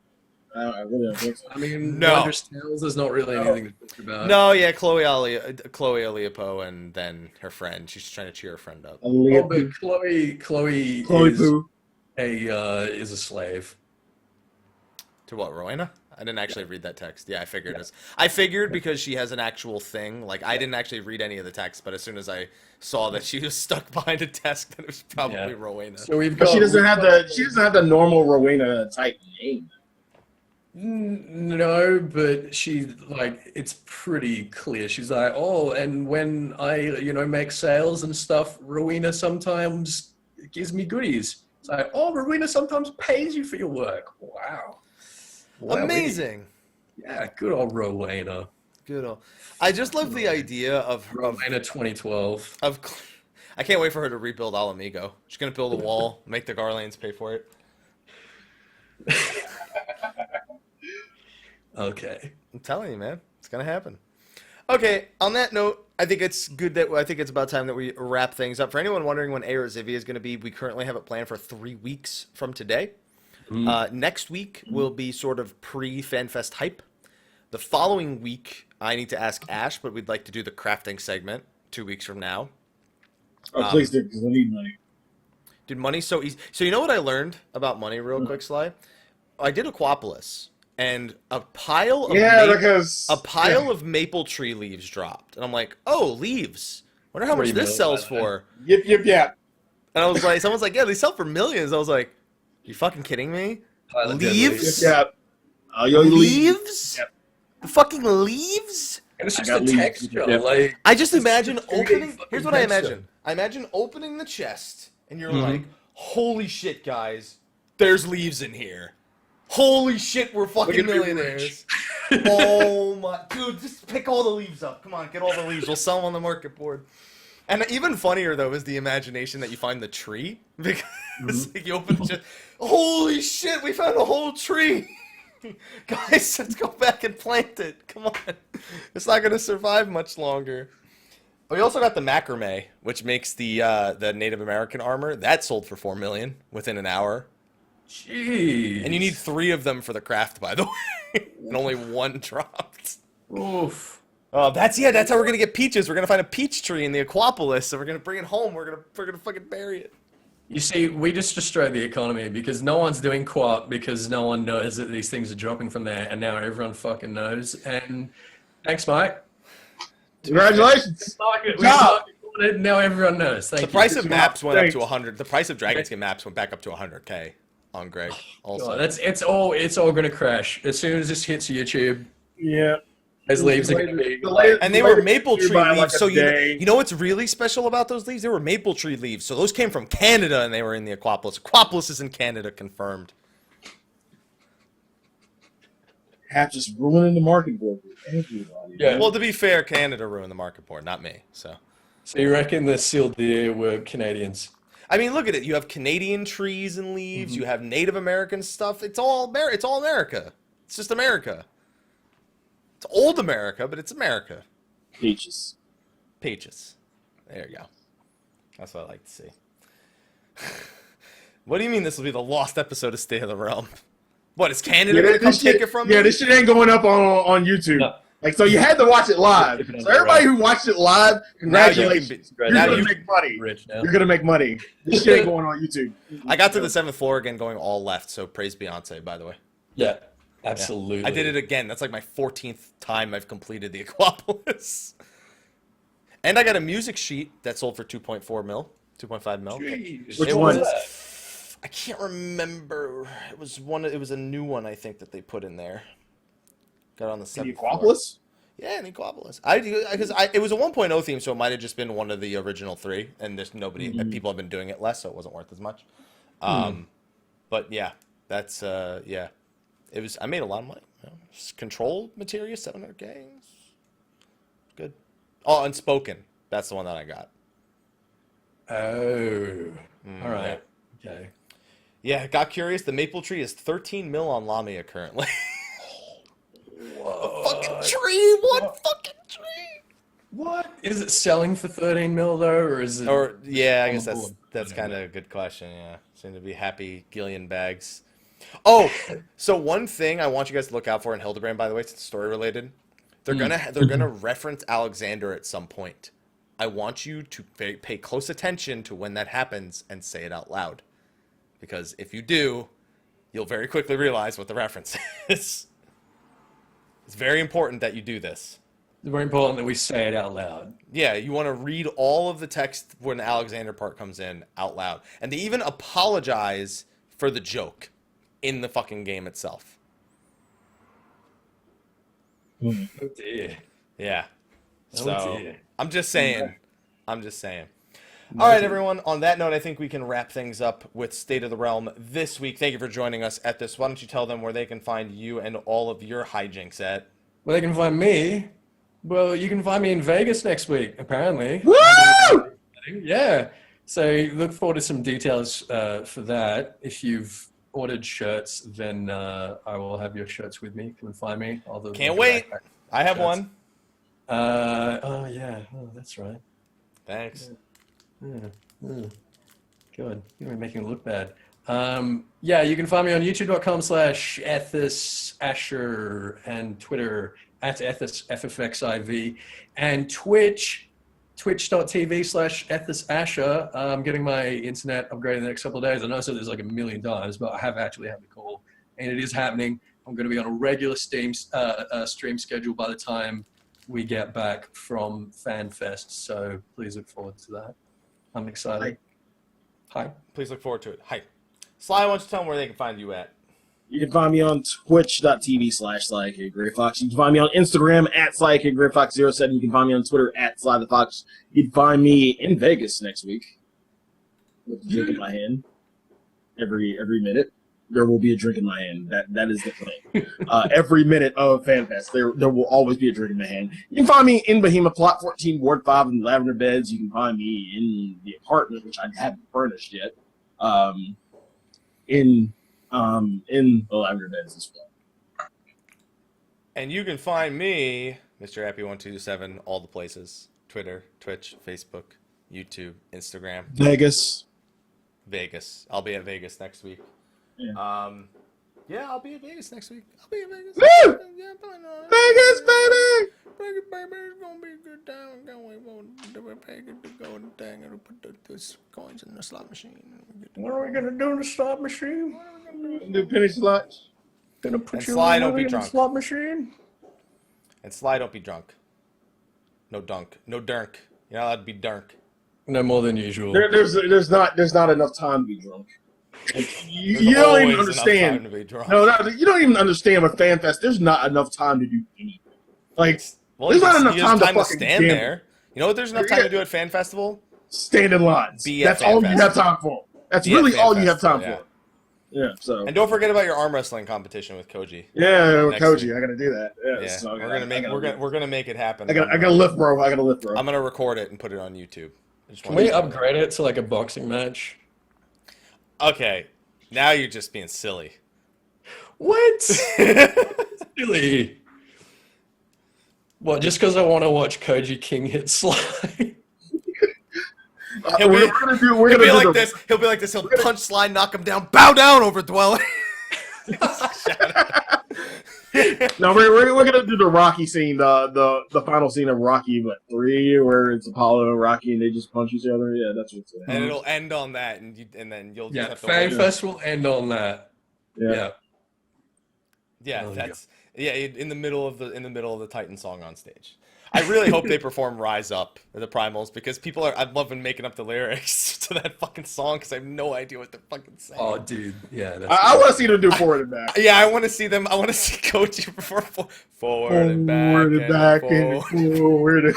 I really don't think so. I mean, No. Wondrous Tales, there's not really anything to talk about. No, yeah, Chloe Oleopo, and then her friend. She's trying to cheer her friend up. Oh, but Chloe Poo. is a slave. To what, Rowena? I didn't actually read that text. Yeah, I figured it. I figured because she has an actual thing. Like, I didn't actually read any of the text, but as soon as I saw that she was stuck behind a desk, that it was probably Rowena. So we've But got. she doesn't have the normal Rowena type name. No, but it's pretty clear. She's like, oh, and when I, make sales and stuff, Rowena sometimes gives me goodies. It's like, oh, Rowena sometimes pays you for your work. Wow. Amazing. Yeah, good old Rowena. Good old. I just love the idea of Rowena 2012. I can't wait for her to rebuild Mhigo. She's gonna build a wall, make the Garlands pay for it. Okay. I'm telling you, man, it's gonna happen. Okay. On that note, I think it's about time that we wrap things up. For anyone wondering when Air Zivia is gonna be, we currently have it planned for 3 weeks from today. Next week will be sort of pre-FanFest hype. The following week, I need to ask Ash, but we'd like to do the crafting segment 2 weeks from now. Oh, please do, because I need money. Dude, money's so easy. So you know what I learned about money real quick, Sly? I did Aquapolis, and a pile of maple tree leaves dropped. And I'm like, oh, leaves. Wonder how much this sells for. Yep. And I was like, someone's like, yeah, they sell for millions. I was like, you fucking kidding me? Leaves? Yeah. Leaves? Yep. The fucking leaves? And it's just got the leaves. texture. Yep. Like, I just imagine opening. fucking Here's what I texture. imagine. I imagine opening the chest, and you're like, holy shit, guys. There's leaves in here. Holy shit, we're fucking millionaires. Oh my. Dude, just pick all the leaves up. Come on, get all the leaves. We'll sell them on the market board. And even funnier, though, is the imagination that you find the tree. Because like, you open the chest. Holy shit, we found a whole tree. Guys, let's go back and plant it. Come on. It's not going to survive much longer. We also got the macrame, which makes the Native American armor. That sold for $4 million within an hour. jeez. And you need 3 of them for the craft, by the way. And only 1 dropped. Oof. That's how we're gonna get peaches. We're gonna find a peach tree in the Aquapolis, and we're gonna bring it home. We're gonna fucking bury it. You see, we just destroyed the economy because no one's doing co-op because no one knows that these things are dropping from there, and now everyone fucking knows. And thanks, Mike. Congratulations. We fucking got it, now everyone knows. Thank The you. price of maps went up Thanks. to 100. The price of Dragon Skin maps went back up to 100K on Greg. Also, Oh, it's all gonna crash as soon as this hits YouTube. Yeah. As leaves are gonna be. and they were maple tree by leaves. like a So day. you know what's really special about those leaves? They were maple tree leaves. So those came from Canada, and they were in the Aquapolis. Aquapolis is in Canada, confirmed. Half just ruining the market board for everybody. Yeah. Well, to be fair, Canada ruined the market board, not me. So. So you reckon the sealed deer were Canadians? I mean, look at it. You have Canadian trees and leaves. You have Native American stuff. It's all It's all America. It's just America. It's old America, but it's America. Peaches. Peaches. There you go. That's what I like to see. What do you mean this will be the lost episode of State of the Realm? What, is Canada going to come take it from me? Yeah, this shit ain't going up on YouTube. No. Like, so you had to watch it live. So everybody who watched it live, congratulations. You're now going you- to make money. Rich now. You're going to make money. This shit ain't going on YouTube. I got to the 7th floor again going all left, so praise Beyonce, by the way. Yeah, absolutely. I did it again. That's like my 14th time I've completed the Aquapolis. And I got a music sheet that sold for 2.4 mil, 2.5 mil. Jeez. Which It one? was- I can't remember. It was a new one I think that they put in there. Got on the 7th floor. Equapolis? Yeah, an Equapolis. It was a 1.0 theme, so it might have just been one of the original 3, and there's nobody. People have been doing it less, so it wasn't worth as much. But yeah, that's yeah. It was. I made a lot of money. You know. Control Materia 700K. Good. Oh, Unspoken. That's the one that I got. Oh. All right. Yeah. Okay. Yeah, got curious. The maple tree is 13 mil on Lamia currently. Whoa. Fucking tree! What fucking tree? What is it selling for 13 mil though, or is it? Or yeah, I on guess the board? that's kind of a good question. Yeah, seem to be happy Gillian bags. Oh, so one thing I want you guys to look out for in Hildibrand, by the way, it's story related. They're gonna reference Alexander at some point. I want you to pay close attention to when that happens and say it out loud, because if you do, you'll very quickly realize what the reference is. It's very important that you do this. It's very important that we say it out loud. Yeah, you want to read all of the text when the Alexander part comes in out loud. And they even apologize for the joke in the fucking game itself. Oh dear. Yeah. Oh So, dear. I'm just saying. All right, everyone. On that note, I think we can wrap things up with State of the Realm this week. Thank you for joining us at this. Why don't you tell them where they can find you and all of your hijinks at? Well, they can find me. Well, you can find me in Vegas next week, apparently. Woo! Yeah. So look forward to some details for that. If you've ordered shirts, then I will have your shirts with me. Come and find me. Can't wait. I have one. Oh, yeah. Oh, that's right. Thanks. Good. You're making it look bad. Yeah, you can find me on youtube.com/Ethys Asher and Twitter @Ethys FFXIV and twitch.tv/Ethys Asher. I'm getting my internet upgraded in the next couple of days. I know I said this like a million times, but I have actually had the call, and it is happening. I'm going to be on a regular stream schedule by the time we get back from FanFest, so please look forward to that. I'm excited. Hi. Please look forward to it. Hi. Sly, why don't you tell them where they can find you at? You can find me on twitch.tv/Slyakagreyfox. You can find me on Instagram @Slyakagreyfox07. You can find me on Twitter @Slythefox. You can find me in Vegas next week with a drink in my hand. Every minute, there will be a drink in my hand. That is the plan. Every minute of FanFest, there will always be a drink in my hand. You can find me in Behemoth Plot 14, Ward 5 in the Lavender Beds. You can find me in the apartment, which I haven't furnished yet. In the Lavender Beds as well. And you can find me, Mr. Happy1227, all the places. Twitter, Twitch, Facebook, YouTube, Instagram. Vegas. I'll be at Vegas next week. Yeah. Yeah, I'll be at Vegas next week. Woo! Vegas, baby! Vegas, baby, it's gonna be a good time. I can't wait for the Vegas to go and thing and put those coins in the slot machine. What are we going to do in the slot machine? Do penny slots. Gonna put And you Sly, in don't be the drunk. slot machine? And Sly, don't be drunk. No dunk. No dunk. You're not allowed to be dunk. No more than usual. There's not enough time to be drunk. You There's don't even always enough understand. time to be drunk. No, you don't even understand with FanFest. There's not enough time to do anything. Like, Well, there's not you enough just time to time to fucking stand gamble. there. You know what there's enough time to do at Fan Festival? Stand in lines. Be at That's all you FanFest. have time for. That's Be at really all you have FanFest, time yeah. for. Yeah. So. And don't forget about your arm wrestling competition with Koji. Yeah, with Next Koji, week. I gotta do that. Yeah, Yeah, so we're gonna make it happen. I gotta lift, bro. I gotta lift, bro. I'm gonna record it and put it on YouTube. Can we upgrade it to like a boxing match? Okay, now you're just being silly. What? Silly. What, just because I want to watch Koji King hit Sly? He'll be like this. He'll punch Sly, knock him down, bow down over Dweller. No, we're gonna do the Rocky scene, the final scene of Rocky, 3, where it's Apollo and Rocky and they just punch each other. Yeah, that's what's And it'll end on that, and then you'll just Yeah, have to Fan wait. Fest will end on that. Yeah. Yeah, Oh, that's in the middle of the Titan song on stage. I really hope they perform Rise Up, the Primals, because I'm loving making up the lyrics to that fucking song because I have no idea what they're fucking saying. Oh, dude. Yeah. I want to see them do forward and back. Yeah, I want to see Koji perform forward and back and forward.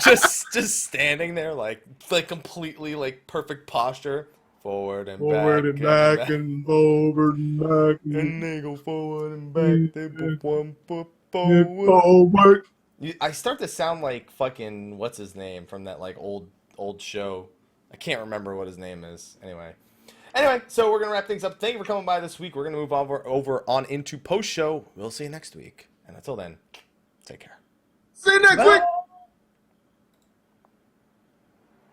just standing there like completely like perfect posture. Forward and forward back. And back and forward and back. And they go forward and back. They forward. I start to sound like fucking what's his name from that like old show. I can't remember what his name is. Anyway, so we're gonna wrap things up. Thank you for coming by this week. We're gonna move over on into post show. We'll see you next week. And until then, take care. See you next week.